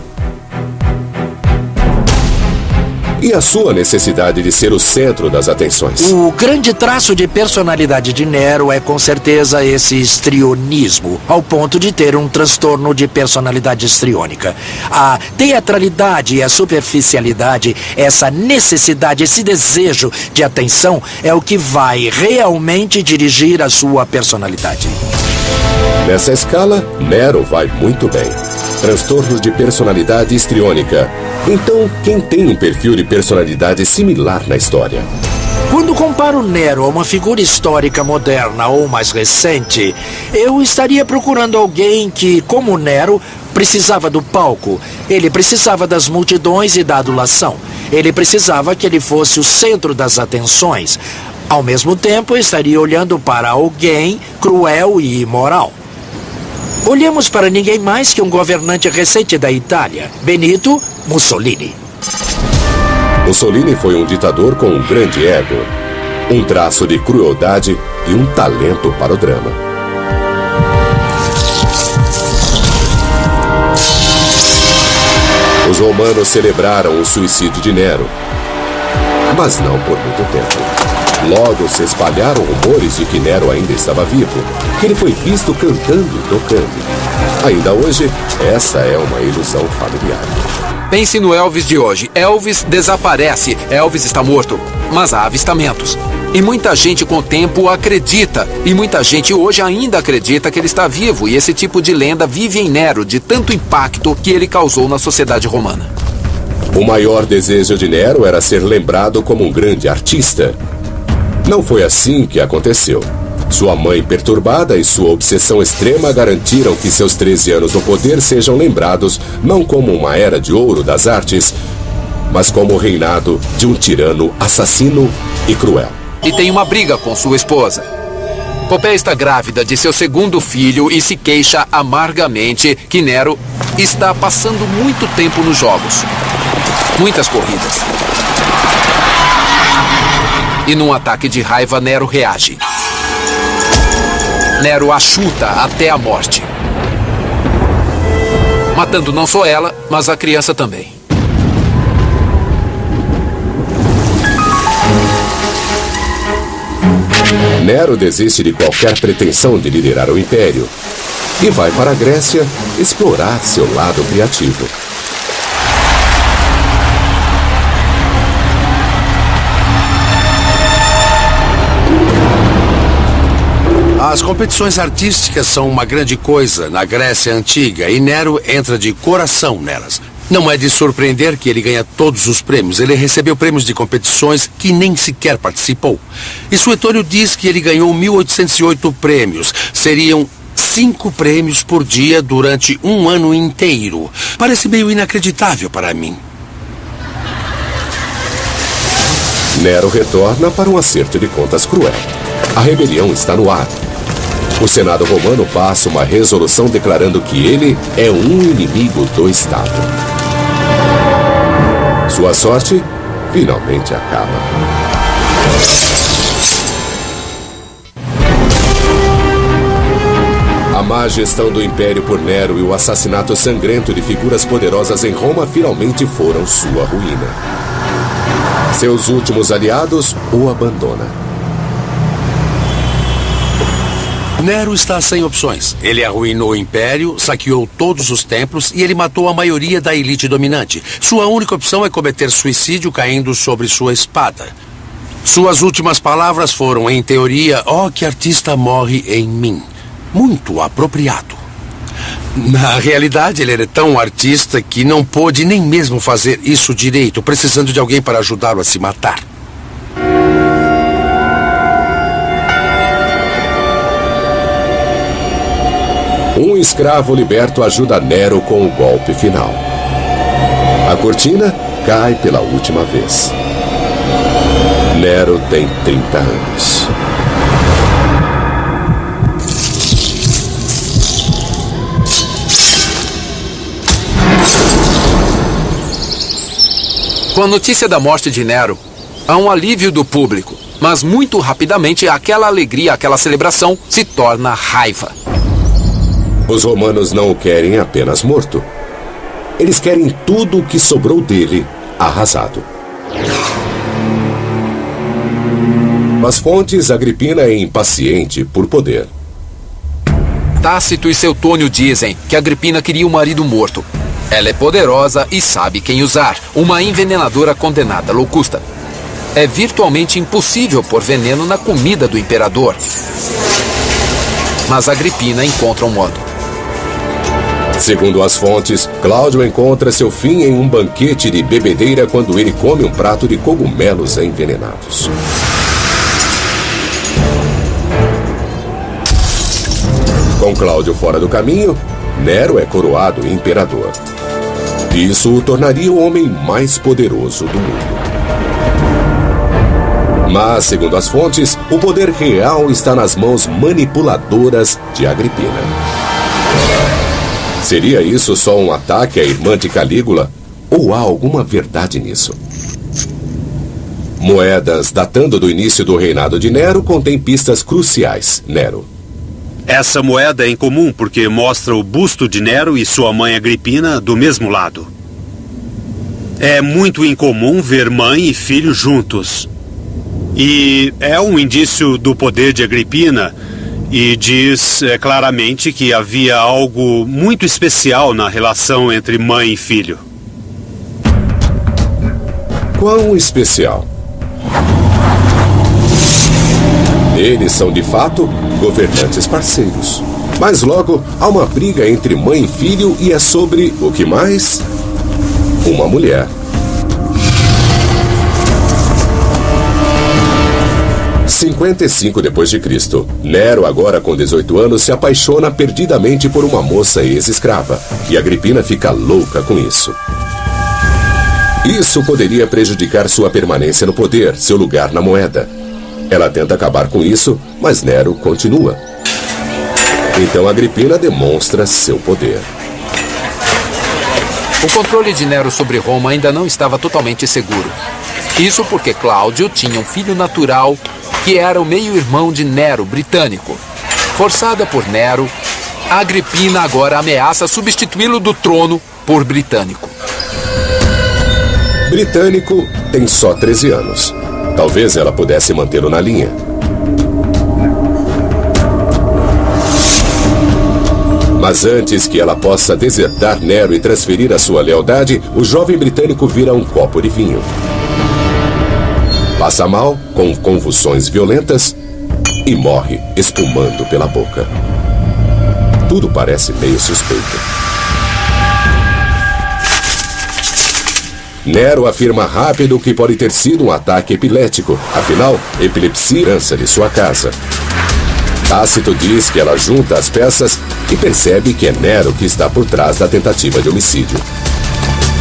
E a sua necessidade de ser o centro das atenções. O grande traço de personalidade de Nero é com certeza esse histrionismo, ao ponto de ter um transtorno de personalidade histriônica. A teatralidade e a superficialidade, essa necessidade, esse desejo de atenção é o que vai realmente dirigir a sua personalidade. Nessa escala, Nero vai muito bem. Transtorno de personalidade histriônica. Então, quem tem um perfil de personalidade similar na história? Quando comparo Nero a uma figura histórica moderna ou mais recente, eu estaria procurando alguém que, como Nero, precisava do palco. Ele precisava das multidões e da adulação. Ele precisava que ele fosse o centro das atenções. Ao mesmo tempo, eu estaria olhando para alguém cruel e imoral. Olhemos para ninguém mais que um governante recente da Itália, Benito Mussolini. Mussolini foi um ditador com um grande ego, um traço de crueldade e um talento para o drama. Os romanos celebraram o suicídio de Nero, mas não por muito tempo. Logo se espalharam rumores de que Nero ainda estava vivo, que ele foi visto cantando e tocando. Ainda hoje, essa é uma ilusão familiar. Pense no Elvis de hoje. Elvis desaparece. Elvis está morto. Mas há avistamentos. E muita gente com o tempo acredita. E muita gente hoje ainda acredita que ele está vivo. E esse tipo de lenda vive em Nero, de tanto impacto que ele causou na sociedade romana. O maior desejo de Nero era ser lembrado como um grande artista. Não foi assim que aconteceu. Sua mãe perturbada e sua obsessão extrema garantiram que seus 13 anos no poder sejam lembrados não como uma era de ouro das artes, mas como o reinado de um tirano assassino e cruel. E tem uma briga com sua esposa. Popéia está grávida de seu segundo filho e se queixa amargamente que Nero está passando muito tempo nos jogos. Muitas corridas. E num ataque de raiva, Nero reage. Nero a chuta até a morte, matando não só ela, mas a criança também. Nero desiste de qualquer pretensão de liderar o império e vai para a Grécia explorar seu lado criativo. As competições artísticas são uma grande coisa na Grécia Antiga e Nero entra de coração nelas. Não é de surpreender que ele ganha todos os prêmios. Ele recebeu prêmios de competições que nem sequer participou. E Suetônio diz que ele ganhou 1.808 prêmios. Seriam 5 prêmios por dia durante um ano inteiro. Parece meio inacreditável para mim. Nero retorna para um acerto de contas cruel. A rebelião está no ar. O Senado romano passa uma resolução declarando que ele é um inimigo do Estado. Sua sorte finalmente acaba. A má gestão do Império por Nero e o assassinato sangrento de figuras poderosas em Roma finalmente foram sua ruína. Seus últimos aliados o abandonam. Nero está sem opções. Ele arruinou o Império, saqueou todos os templos e ele matou a maioria da elite dominante. Sua única opção é cometer suicídio caindo sobre sua espada. Suas últimas palavras foram, em teoria, "Oh, que artista morre em mim." Muito apropriado. Na realidade, ele era tão artista que não pôde nem mesmo fazer isso direito, precisando de alguém para ajudá-lo a se matar. Um escravo liberto ajuda Nero com o golpe final. A cortina cai pela última vez. Nero tem 30 anos. Com a notícia da morte de Nero, há um alívio do público, mas muito rapidamente aquela alegria, aquela celebração se torna raiva. Os romanos não o querem apenas morto. Eles querem tudo o que sobrou dele arrasado. As fontes, Agripina é impaciente por poder. Tácito e Suetônio dizem que Agripina queria um marido morto. Ela é poderosa e sabe quem usar. Uma envenenadora condenada, Locusta. É virtualmente impossível pôr veneno na comida do imperador. Mas Agripina encontra um modo. Segundo as fontes, Cláudio encontra seu fim em um banquete de bebedeira quando ele come um prato de cogumelos envenenados. Com Cláudio fora do caminho, Nero é coroado imperador. Isso o tornaria o homem mais poderoso do mundo. Mas, segundo as fontes, o poder real está nas mãos manipuladoras de Agripina. Seria isso só um ataque à irmã de Calígula? Ou há alguma verdade nisso? Moedas datando do início do reinado de Nero contêm pistas cruciais. Nero. Essa moeda é incomum porque mostra o busto de Nero e sua mãe Agripina do mesmo lado. É muito incomum ver mãe e filho juntos. E é um indício do poder de Agripina e diz claramente que havia algo muito especial na relação entre mãe e filho. Quão especial? Eles são, de fato, governantes parceiros. Mas logo, há uma briga entre mãe e filho e é sobre, o que mais? Uma mulher. Em 55 d.C., Nero, agora com 18 anos, se apaixona perdidamente por uma moça ex-escrava. E Agripina fica louca com isso. Isso poderia prejudicar sua permanência no poder, seu lugar na moeda. Ela tenta acabar com isso, mas Nero continua. Então Agripina demonstra seu poder. O controle de Nero sobre Roma ainda não estava totalmente seguro. Isso porque Cláudio tinha um filho natural que era o meio-irmão de Nero, Britânico. Forçada por Nero, Agripina agora ameaça substituí-lo do trono por Britânico. Britânico tem só 13 anos. Talvez ela pudesse mantê-lo na linha. Mas antes que ela possa desertar Nero e transferir a sua lealdade, o jovem britânico vira um copo de vinho. Passa mal, com convulsões violentas, e morre espumando pela boca. Tudo parece meio suspeito. Nero afirma rápido que pode ter sido um ataque epilético. Afinal, epilepsia é herança de sua casa. Tácito diz que ela junta as peças e percebe que é Nero que está por trás da tentativa de homicídio.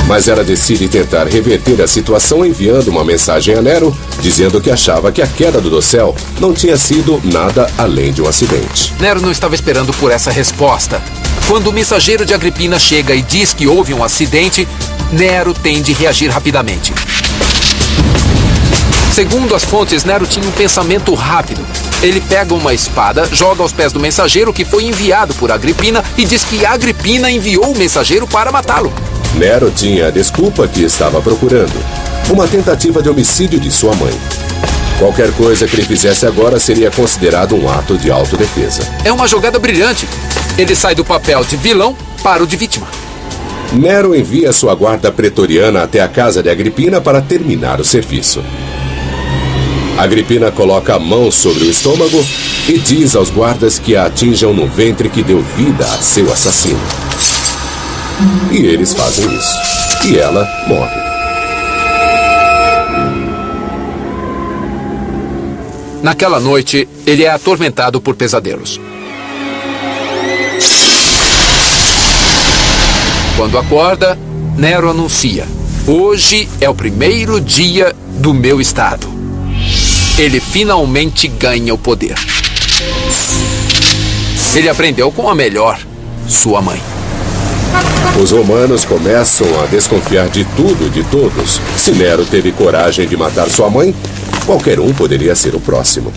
Mas ela decide tentar reverter a situação enviando uma mensagem a Nero, dizendo que achava que a queda do dossel não tinha sido nada além de um acidente. Nero não estava esperando por essa resposta. Quando o mensageiro de Agrippina chega e diz que houve um acidente, Nero tem de reagir rapidamente. Segundo as fontes, Nero tinha um pensamento rápido. Ele pega uma espada, joga aos pés do mensageiro que foi enviado por Agrippina e diz que Agrippina enviou o mensageiro para matá-lo. Nero tinha a desculpa que estava procurando: uma tentativa de homicídio de sua mãe. Qualquer coisa que ele fizesse agora seria considerado um ato de autodefesa. É uma jogada brilhante. Ele sai do papel de vilão para o de vítima. Nero envia sua guarda pretoriana até a casa de Agrippina para terminar o serviço. Agrippina coloca a mão sobre o estômago e diz aos guardas que a atinjam no ventre que deu vida a seu assassino. E eles fazem isso. E ela morre. Naquela noite, ele é atormentado por pesadelos. Quando acorda, Nero anuncia: hoje é o primeiro dia do meu estado. Ele finalmente ganha o poder. Ele aprendeu com a melhor, sua mãe. Os romanos começam a desconfiar de tudo e de todos. Se Nero teve coragem de matar sua mãe, qualquer um poderia ser o próximo.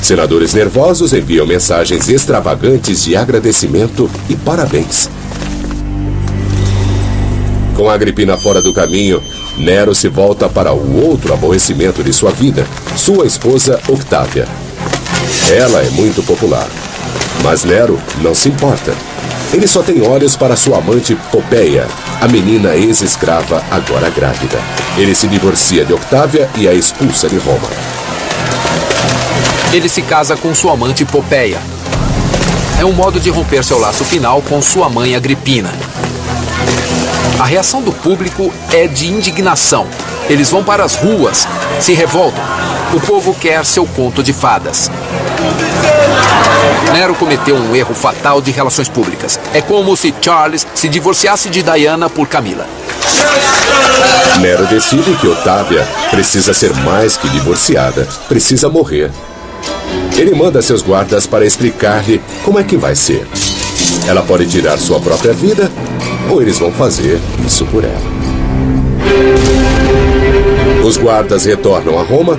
Senadores nervosos enviam mensagens extravagantes de agradecimento e parabéns. Com Agrippina fora do caminho, Nero se volta para o outro aborrecimento de sua vida, sua esposa Octávia. Ela é muito popular, mas Nero não se importa. Ele só tem olhos para sua amante Popeia, a menina ex-escrava agora grávida. Ele se divorcia de Octávia e a expulsa de Roma. Ele se casa com sua amante Popeia. É um modo de romper seu laço final com sua mãe Agrippina. A reação do público é de indignação. Eles vão para as ruas, se revoltam. O povo quer seu conto de fadas. Nero cometeu um erro fatal de relações públicas. É como se Charles se divorciasse de Diana por Camila. Nero decide que Otávia precisa ser mais que divorciada, precisa morrer. Ele manda seus guardas para explicar-lhe como é que vai ser. Ela pode tirar sua própria vida, ou eles vão fazer isso por ela. Os guardas retornam a Roma.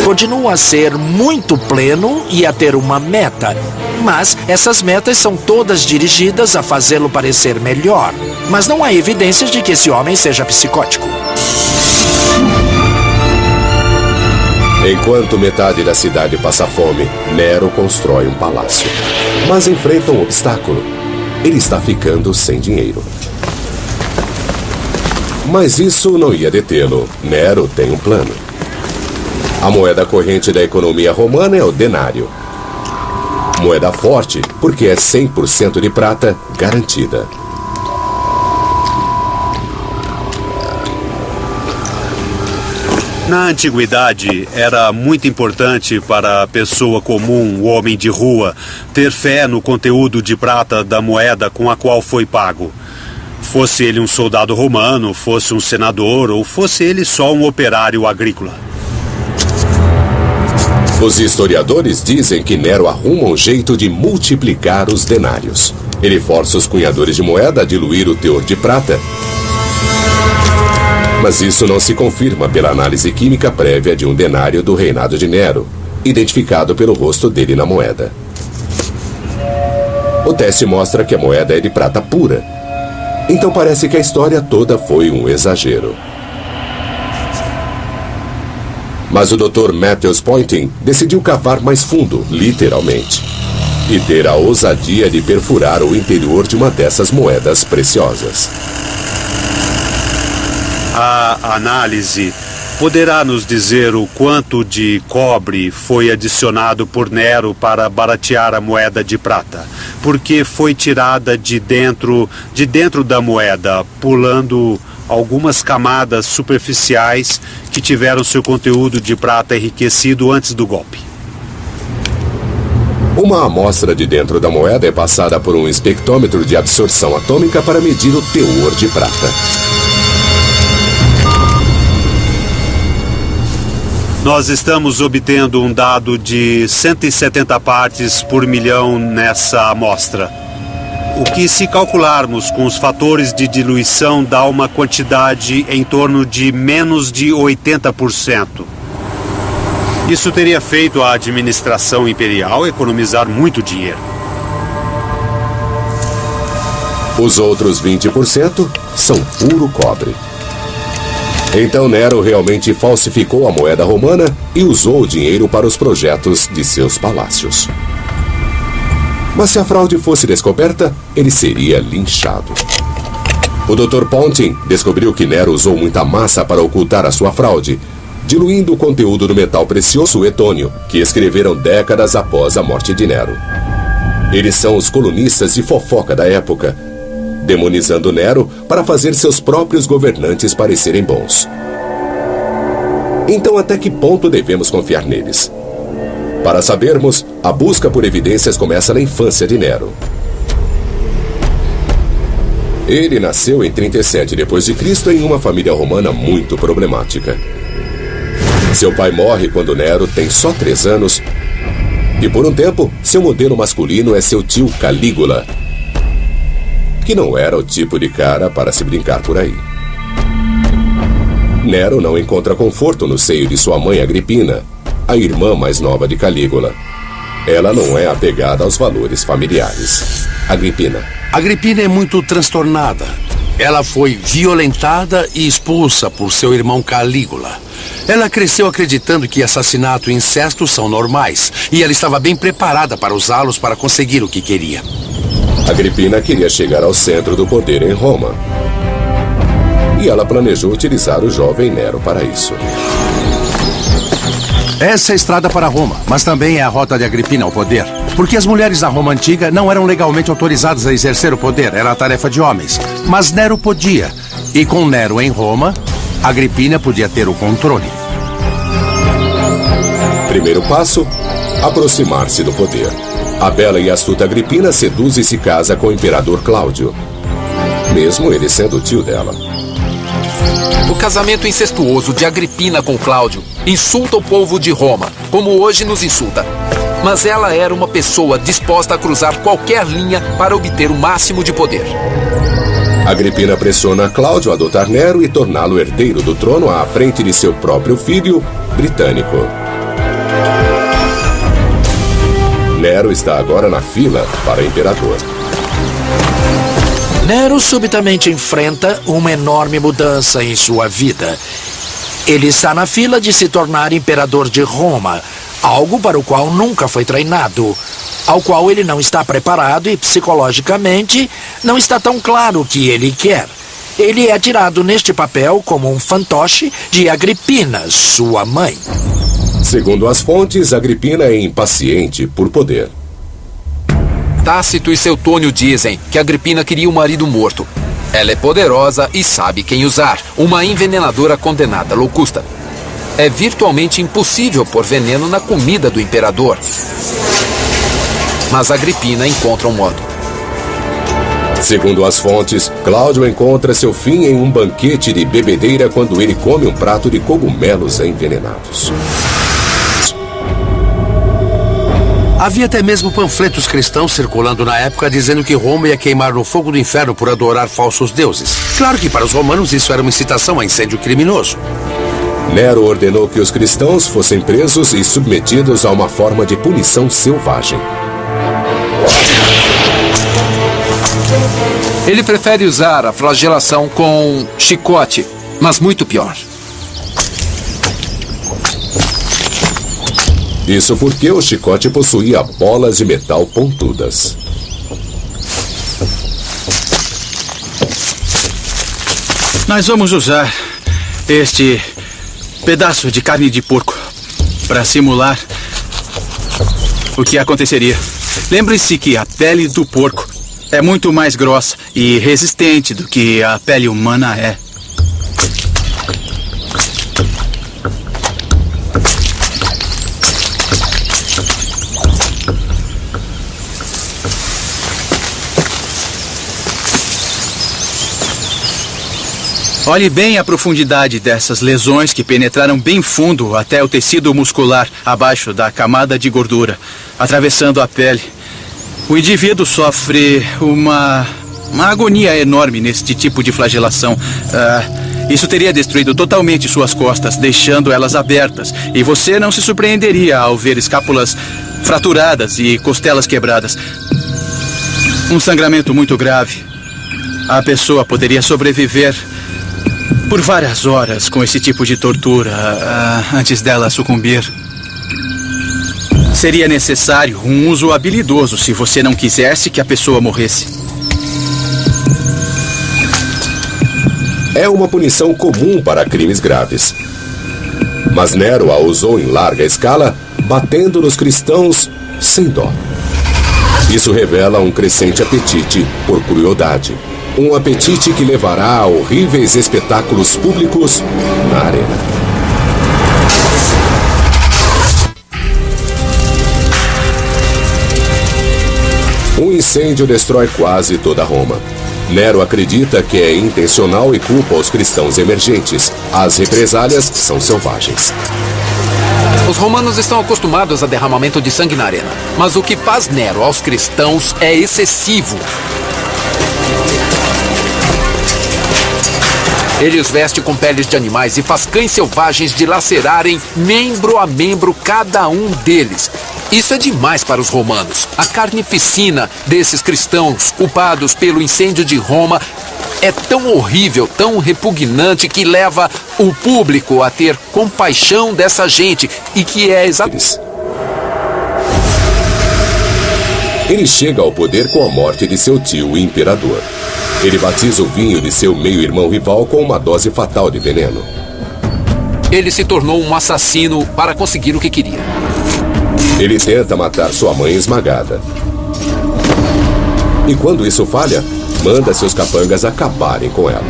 Continua a ser muito pleno e a ter uma meta. Mas essas metas são todas dirigidas a fazê-lo parecer melhor. Mas não há evidências de que esse homem seja psicótico. Enquanto metade da cidade passa fome, Nero constrói um palácio. Mas enfrenta um obstáculo. Ele está ficando sem dinheiro. Mas isso não ia detê-lo. Nero tem um plano. A moeda corrente da economia romana é o denário. Moeda forte, porque é 100% de prata garantida. Na antiguidade, era muito importante para a pessoa comum, o homem de rua, ter fé no conteúdo de prata da moeda com a qual foi pago. Fosse ele um soldado romano, fosse um senador ou fosse ele só um operário agrícola. Os historiadores dizem que Nero arruma um jeito de multiplicar os denários. Ele força os cunhadores de moeda a diluir o teor de prata. Mas isso não se confirma pela análise química prévia de um denário do reinado de Nero, identificado pelo rosto dele na moeda. O teste mostra que a moeda é de prata pura. Então parece que a história toda foi um exagero. Mas o Dr. Matthews Poynting decidiu cavar mais fundo, literalmente, e ter a ousadia de perfurar o interior de uma dessas moedas preciosas. A análise poderá nos dizer o quanto de cobre foi adicionado por Nero para baratear a moeda de prata? Porque foi tirada de dentro da moeda, pulando algumas camadas superficiais que tiveram seu conteúdo de prata enriquecido antes do golpe. Uma amostra de dentro da moeda é passada por um espectrômetro de absorção atômica para medir o teor de prata. Nós estamos obtendo um dado de 170 partes por milhão nessa amostra. O que, se calcularmos com os fatores de diluição, dá uma quantidade em torno de menos de 80%. Isso teria feito a administração imperial economizar muito dinheiro. Os outros 20% são puro cobre. Então Nero realmente falsificou a moeda romana e usou o dinheiro para os projetos de seus palácios. Mas se a fraude fosse descoberta, ele seria linchado. O Dr. Ponting descobriu que Nero usou muita massa para ocultar a sua fraude, diluindo o conteúdo do metal precioso etônio, que escreveram décadas após a morte de Nero. Eles são os colunistas de fofoca da época, demonizando Nero para fazer seus próprios governantes parecerem bons. Então, até que ponto devemos confiar neles? Para sabermos, a busca por evidências começa na infância de Nero. Ele nasceu em 37 d.C. em uma família romana muito problemática. Seu pai morre quando Nero tem só 3 anos e, por um tempo, seu modelo masculino é seu tio Calígula, que não era o tipo de cara para se brincar por aí. Nero não encontra conforto no seio de sua mãe Agripina, a irmã mais nova de Calígula. Ela não é apegada aos valores familiares. Agripina é muito transtornada. Ela foi violentada e expulsa por seu irmão Calígula. Ela cresceu acreditando que assassinato e incesto são normais, e ela estava bem preparada para usá-los para conseguir o que queria. Agripina queria chegar ao centro do poder em Roma. E ela planejou utilizar o jovem Nero para isso. Essa é a estrada para Roma, mas também é a rota de Agripina ao poder. Porque as mulheres na Roma antiga não eram legalmente autorizadas a exercer o poder, era a tarefa de homens. Mas Nero podia. E com Nero em Roma, Agripina podia ter o controle. Primeiro passo, aproximar-se do poder. A bela e astuta Agripina seduz e se casa com o imperador Cláudio, mesmo ele sendo o tio dela. O casamento incestuoso de Agripina com Cláudio insulta o povo de Roma, como hoje nos insulta. Mas ela era uma pessoa disposta a cruzar qualquer linha para obter o máximo de poder. Agripina pressiona Cláudio a adotar Nero e torná-lo herdeiro do trono à frente de seu próprio filho, Britânico. Nero está agora na fila para imperador. Nero subitamente enfrenta uma enorme mudança em sua vida. Ele está na fila de se tornar imperador de Roma, algo para o qual nunca foi treinado, ao qual ele não está preparado e psicologicamente não está tão claro o que ele quer. Ele é tirado neste papel como um fantoche de Agripina, sua mãe. Segundo as fontes, Agripina é impaciente por poder. Tácito e Seutônio dizem que Agripina queria um marido morto. Ela é poderosa e sabe quem usar, uma envenenadora condenada, Locusta. É virtualmente impossível pôr veneno na comida do imperador. Mas Agripina encontra um modo. Segundo as fontes, Cláudio encontra seu fim em um banquete de bebedeira quando ele come um prato de cogumelos envenenados. Havia até mesmo panfletos cristãos circulando na época dizendo que Roma ia queimar no fogo do inferno por adorar falsos deuses. Claro que para os romanos isso era uma incitação a incêndio criminoso. Nero ordenou que os cristãos fossem presos e submetidos a uma forma de punição selvagem. Ele prefere usar a flagelação com chicote, mas muito pior. Isso porque o chicote possuía bolas de metal pontudas. Nós vamos usar este pedaço de carne de porco para simular o que aconteceria. Lembre-se que a pele do porco é muito mais grossa e resistente do que a pele humana é. Olhe bem a profundidade dessas lesões que penetraram bem fundo até o tecido muscular abaixo da camada de gordura, atravessando a pele. O indivíduo sofre uma agonia enorme neste tipo de flagelação. Isso teria destruído totalmente suas costas, deixando elas abertas. E você não se surpreenderia ao ver escápulas fraturadas e costelas quebradas. Um sangramento muito grave. A pessoa poderia sobreviver por várias horas com esse tipo de tortura antes dela sucumbir. Seria necessário um uso habilidoso se você não quisesse que a pessoa morresse. É uma punição comum para crimes graves. Mas Nero a usou em larga escala, batendo nos cristãos sem dó. Isso revela um crescente apetite por crueldade. Um apetite que levará a horríveis espetáculos públicos na arena. Um incêndio destrói quase toda Roma. Nero acredita que é intencional e culpa os cristãos emergentes. As represálias são selvagens. Os romanos estão acostumados a derramamento de sangue na arena. Mas o que faz Nero aos cristãos é excessivo. Ele os veste com peles de animais e faz cães selvagens dilacerarem membro a membro cada um deles. Isso é demais para os romanos. A carnificina desses cristãos culpados pelo incêndio de Roma é tão horrível, tão repugnante, que leva o público a ter compaixão dessa gente e que é exatamente... Ele chega ao poder com a morte de seu tio, o imperador. Ele batiza o vinho de seu meio-irmão rival com uma dose fatal de veneno. Ele se tornou um assassino para conseguir o que queria. Ele tenta matar sua mãe esmagada. E quando isso falha, manda seus capangas acabarem com ela.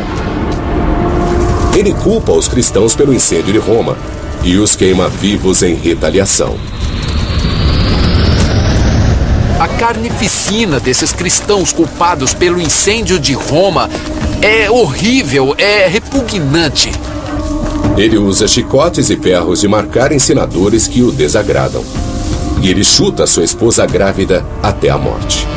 Ele culpa os cristãos pelo incêndio de Roma e os queima vivos em retaliação. A carnificina desses cristãos culpados pelo incêndio de Roma é horrível, é repugnante. Ele usa chicotes e ferros de marcar ensinadores que o desagradam. E ele chuta sua esposa grávida até a morte.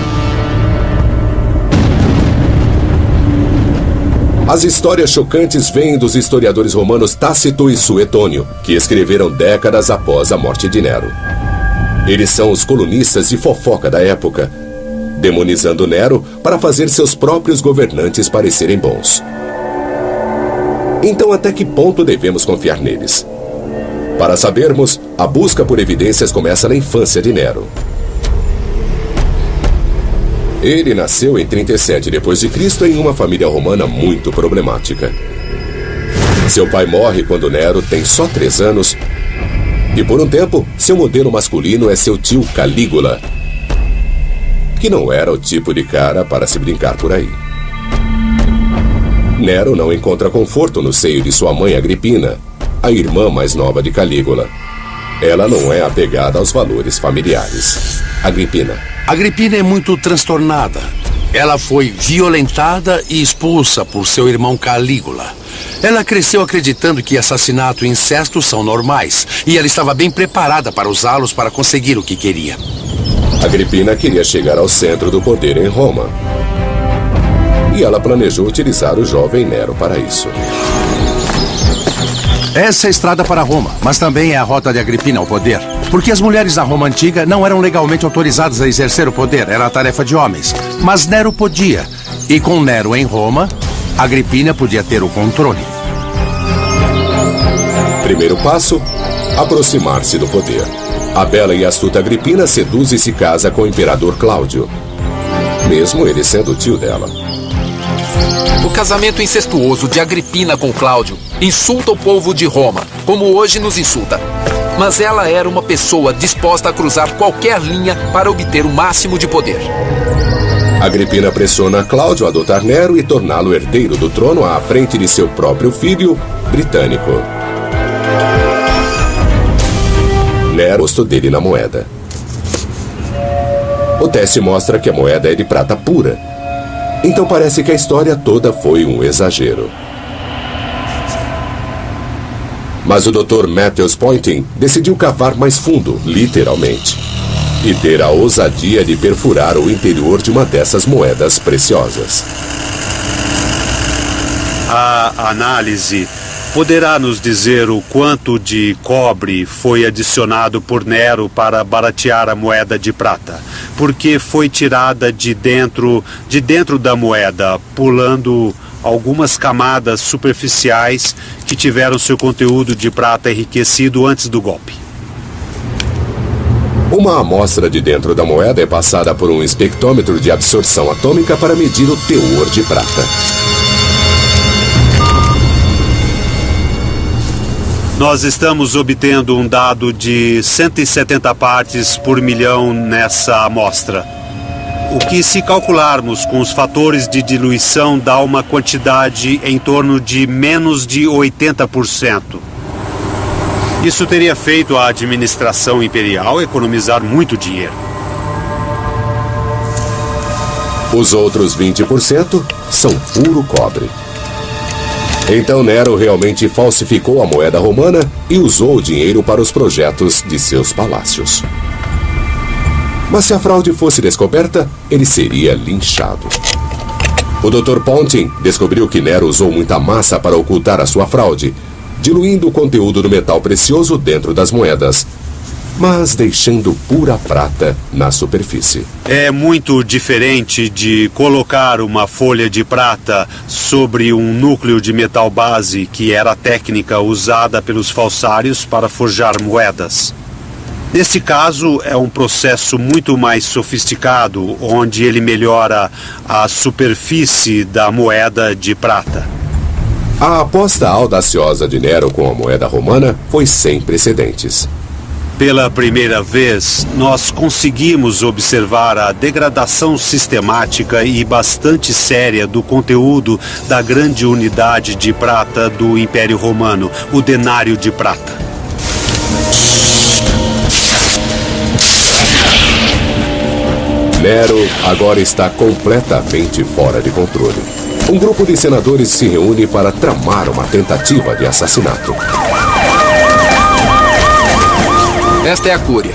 As histórias chocantes vêm dos historiadores romanos Tácito e Suetônio, que escreveram décadas após a morte de Nero. Eles são os colunistas de fofoca da época, demonizando Nero para fazer seus próprios governantes parecerem bons. Então, até que ponto devemos confiar neles? Para sabermos, a busca por evidências começa na infância de Nero. Ele nasceu em 37 d.C. em uma família romana muito problemática. Seu pai morre quando Nero tem só 3 anos. E por um tempo, seu modelo masculino é seu tio Calígula, que não era o tipo de cara para se brincar por aí. Nero não encontra conforto no seio de sua mãe Agripina, a irmã mais nova de Calígula. Ela não é apegada aos valores familiares. Agripina é muito transtornada. Ela foi violentada e expulsa por seu irmão Calígula. Ela cresceu acreditando que assassinato e incesto são normais, e ela estava bem preparada para usá-los para conseguir o que queria. Agripina queria chegar ao centro do poder em Roma. E ela planejou utilizar o jovem Nero para isso. Essa é a estrada para Roma, mas também é a rota de Agripina ao poder. Porque as mulheres da Roma antiga não eram legalmente autorizadas a exercer o poder, era a tarefa de homens. Mas Nero podia, e com Nero em Roma, Agripina podia ter o controle. Primeiro passo, aproximar-se do poder. A bela e astuta Agripina seduz e se casa com o imperador Cláudio, mesmo ele sendo o tio dela. O casamento incestuoso de Agripina com Cláudio insulta o povo de Roma, como hoje nos insulta. Mas ela era uma pessoa disposta a cruzar qualquer linha para obter o máximo de poder. Agripina pressiona Cláudio a adotar Nero e torná-lo herdeiro do trono à frente de seu próprio filho, Britânico. Nero gosto dele na moeda. O teste mostra que a moeda é de prata pura. Então parece que a história toda foi um exagero. Mas o Dr. Matthews Poynting decidiu cavar mais fundo, literalmente, e ter a ousadia de perfurar o interior de uma dessas moedas preciosas. A análise poderá nos dizer o quanto de cobre foi adicionado por Nero para baratear a moeda de prata, porque foi tirada de dentro da moeda, pulando algumas camadas superficiais que tiveram seu conteúdo de prata enriquecido antes do golpe. Uma amostra de dentro da moeda é passada por um espectrômetro de absorção atômica para medir o teor de prata. Nós estamos obtendo um dado de 170 partes por milhão nessa amostra. O que, se calcularmos com os fatores de diluição, dá uma quantidade em torno de menos de 80%. Isso teria feito a administração imperial economizar muito dinheiro. Os outros 20% são puro cobre. Então Nero realmente falsificou a moeda romana e usou o dinheiro para os projetos de seus palácios. Mas se a fraude fosse descoberta, ele seria linchado. O Dr. Poynting descobriu que Nero usou muita massa para ocultar a sua fraude, diluindo o conteúdo do metal precioso dentro das moedas, mas deixando pura prata na superfície. É muito diferente de colocar uma folha de prata sobre um núcleo de metal base, que era a técnica usada pelos falsários para forjar moedas. Nesse caso, é um processo muito mais sofisticado, onde ele melhora a superfície da moeda de prata. A aposta audaciosa de Nero com a moeda romana foi sem precedentes. Pela primeira vez, nós conseguimos observar a degradação sistemática e bastante séria do conteúdo da grande unidade de prata do Império Romano, o denário de prata. Nero agora está completamente fora de controle. Um grupo de senadores se reúne para tramar uma tentativa de assassinato. Esta é a Cúria.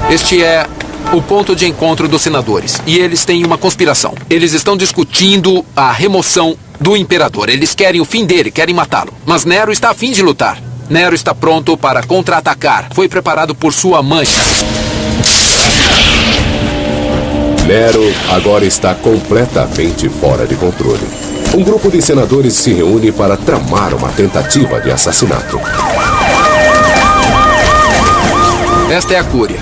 Este é o ponto de encontro dos senadores. E eles têm uma conspiração. Eles estão discutindo a remoção do imperador. Eles querem o fim dele, querem matá-lo. Mas Nero está a fim de lutar. Nero está pronto para contra-atacar. Foi preparado por sua mãe. Nero agora está completamente fora de controle. Um grupo de senadores se reúne para tramar uma tentativa de assassinato. Esta é a Cúria.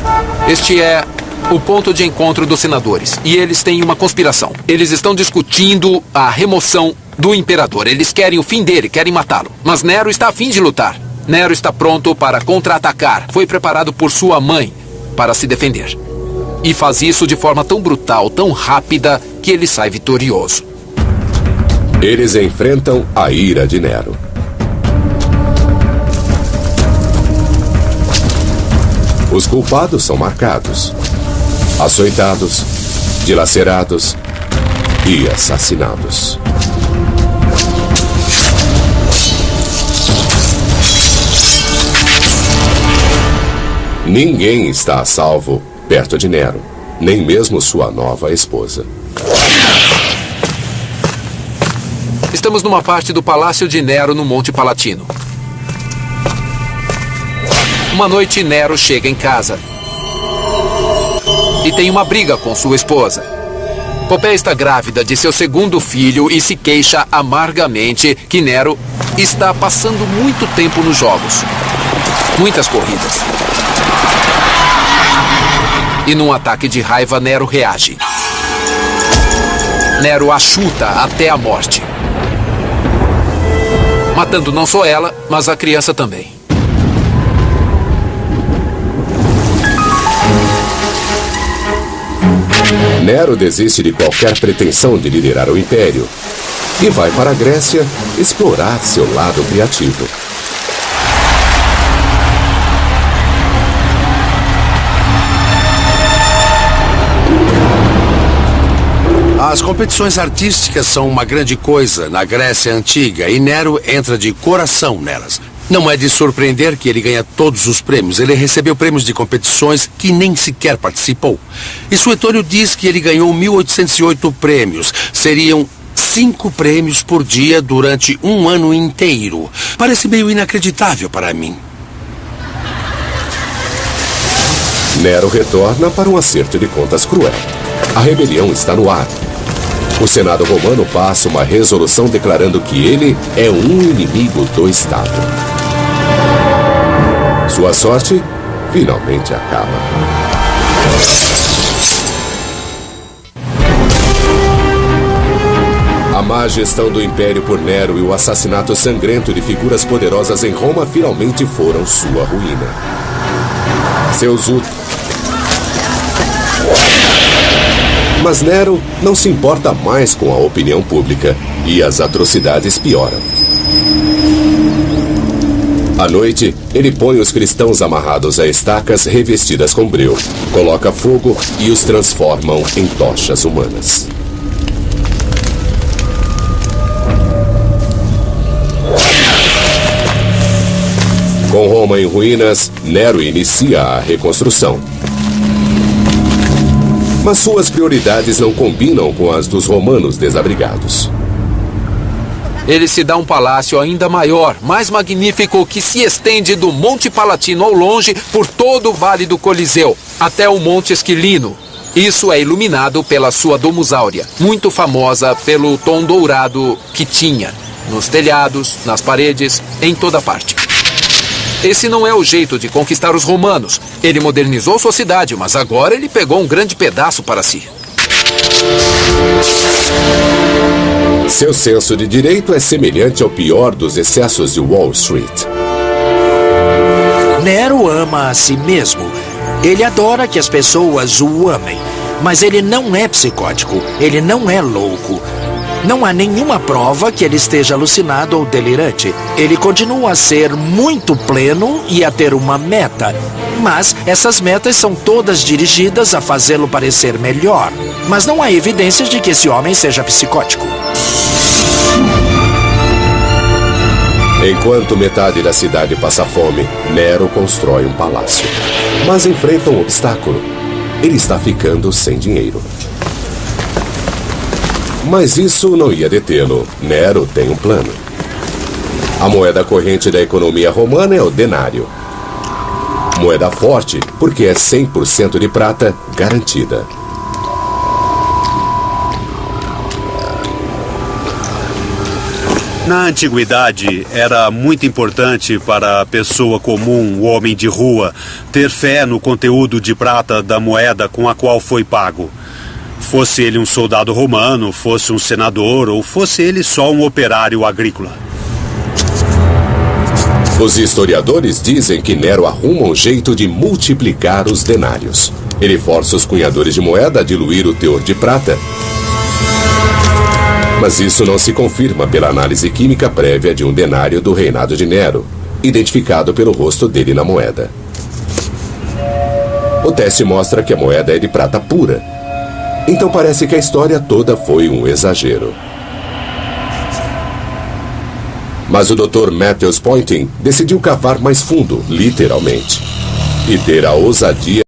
Este é o ponto de encontro dos senadores. E eles têm uma conspiração. Eles estão discutindo a remoção do imperador. Eles querem o fim dele, querem matá-lo. Mas Nero está a fim de lutar. Nero está pronto para contra-atacar. Foi preparado por sua mãe para se defender. E faz isso de forma tão brutal, tão rápida, que ele sai vitorioso. Eles enfrentam a ira de Nero. Os culpados são marcados, açoitados, dilacerados e assassinados. Ninguém está a salvo perto de Nero, nem mesmo sua nova esposa. Estamos numa parte do Palácio de Nero no Monte Palatino. Uma noite, Nero chega em casa e tem uma briga com sua esposa. Popéia está grávida de seu segundo filho e se queixa amargamente que Nero está passando muito tempo nos jogos. Muitas corridas. E num ataque de raiva, Nero reage. Nero a chuta até a morte. matando não só ela, mas a criança também. Nero desiste de qualquer pretensão de liderar o Império e vai para a Grécia explorar seu lado criativo. As competições artísticas são uma grande coisa na Grécia Antiga e Nero entra de coração nelas. Não é de surpreender que ele ganha todos os prêmios. Ele recebeu prêmios de competições que nem sequer participou. E Suetônio diz que ele ganhou 1.808 prêmios. Seriam 5 prêmios por dia durante um ano inteiro. Parece meio inacreditável para mim. Nero retorna para um acerto de contas cruel. A rebelião está no ar. O Senado romano passa uma resolução declarando que ele é um inimigo do Estado. Sua sorte finalmente acaba. A má gestão do Império por Nero e o assassinato sangrento de figuras poderosas em Roma finalmente foram sua ruína. Mas Nero não se importa mais com a opinião pública e as atrocidades pioram. À noite, ele põe os cristãos amarrados a estacas revestidas com breu, coloca fogo e os transformam em tochas humanas. Com Roma em ruínas, Nero inicia a reconstrução. Mas suas prioridades não combinam com as dos romanos desabrigados. Ele se dá um palácio ainda maior, mais magnífico, que se estende do Monte Palatino ao longe por todo o Vale do Coliseu, até o Monte Esquilino. Isso é iluminado pela sua Domus Áurea, muito famosa pelo tom dourado que tinha, nos telhados, nas paredes, em toda parte. Esse não é o jeito de conquistar os romanos. Ele modernizou sua cidade, mas agora ele pegou um grande pedaço para si. Seu senso de direito é semelhante ao pior dos excessos de Wall Street. Nero ama a si mesmo. Ele adora que as pessoas o amem. Mas ele não é psicótico. Ele não é louco. Não há nenhuma prova que ele esteja alucinado ou delirante. Ele continua a ser muito pleno e a ter uma meta. Mas essas metas são todas dirigidas a fazê-lo parecer melhor. Mas não há evidências de que esse homem seja psicótico. Enquanto metade da cidade passa fome, Nero constrói um palácio. Mas enfrenta um obstáculo. Ele está ficando sem dinheiro. Mas isso não ia detê-lo. Nero tem um plano. A moeda corrente da economia romana é o denário. Moeda forte, porque é 100% de prata garantida. Na antiguidade, era muito importante para a pessoa comum, o homem de rua, ter fé no conteúdo de prata da moeda com a qual foi pago. Fosse ele um soldado romano, fosse um senador ou fosse ele só um operário agrícola. Os historiadores dizem que Nero arruma um jeito de multiplicar os denários. Ele força os cunhadores de moeda a diluir o teor de prata. Mas isso não se confirma pela análise química prévia de um denário do reinado de Nero, identificado pelo rosto dele na moeda. O teste mostra que a moeda é de prata pura. Então parece que a história toda foi um exagero. Mas o Dr. Matthews Poynting decidiu cavar mais fundo, literalmente, e ter a ousadia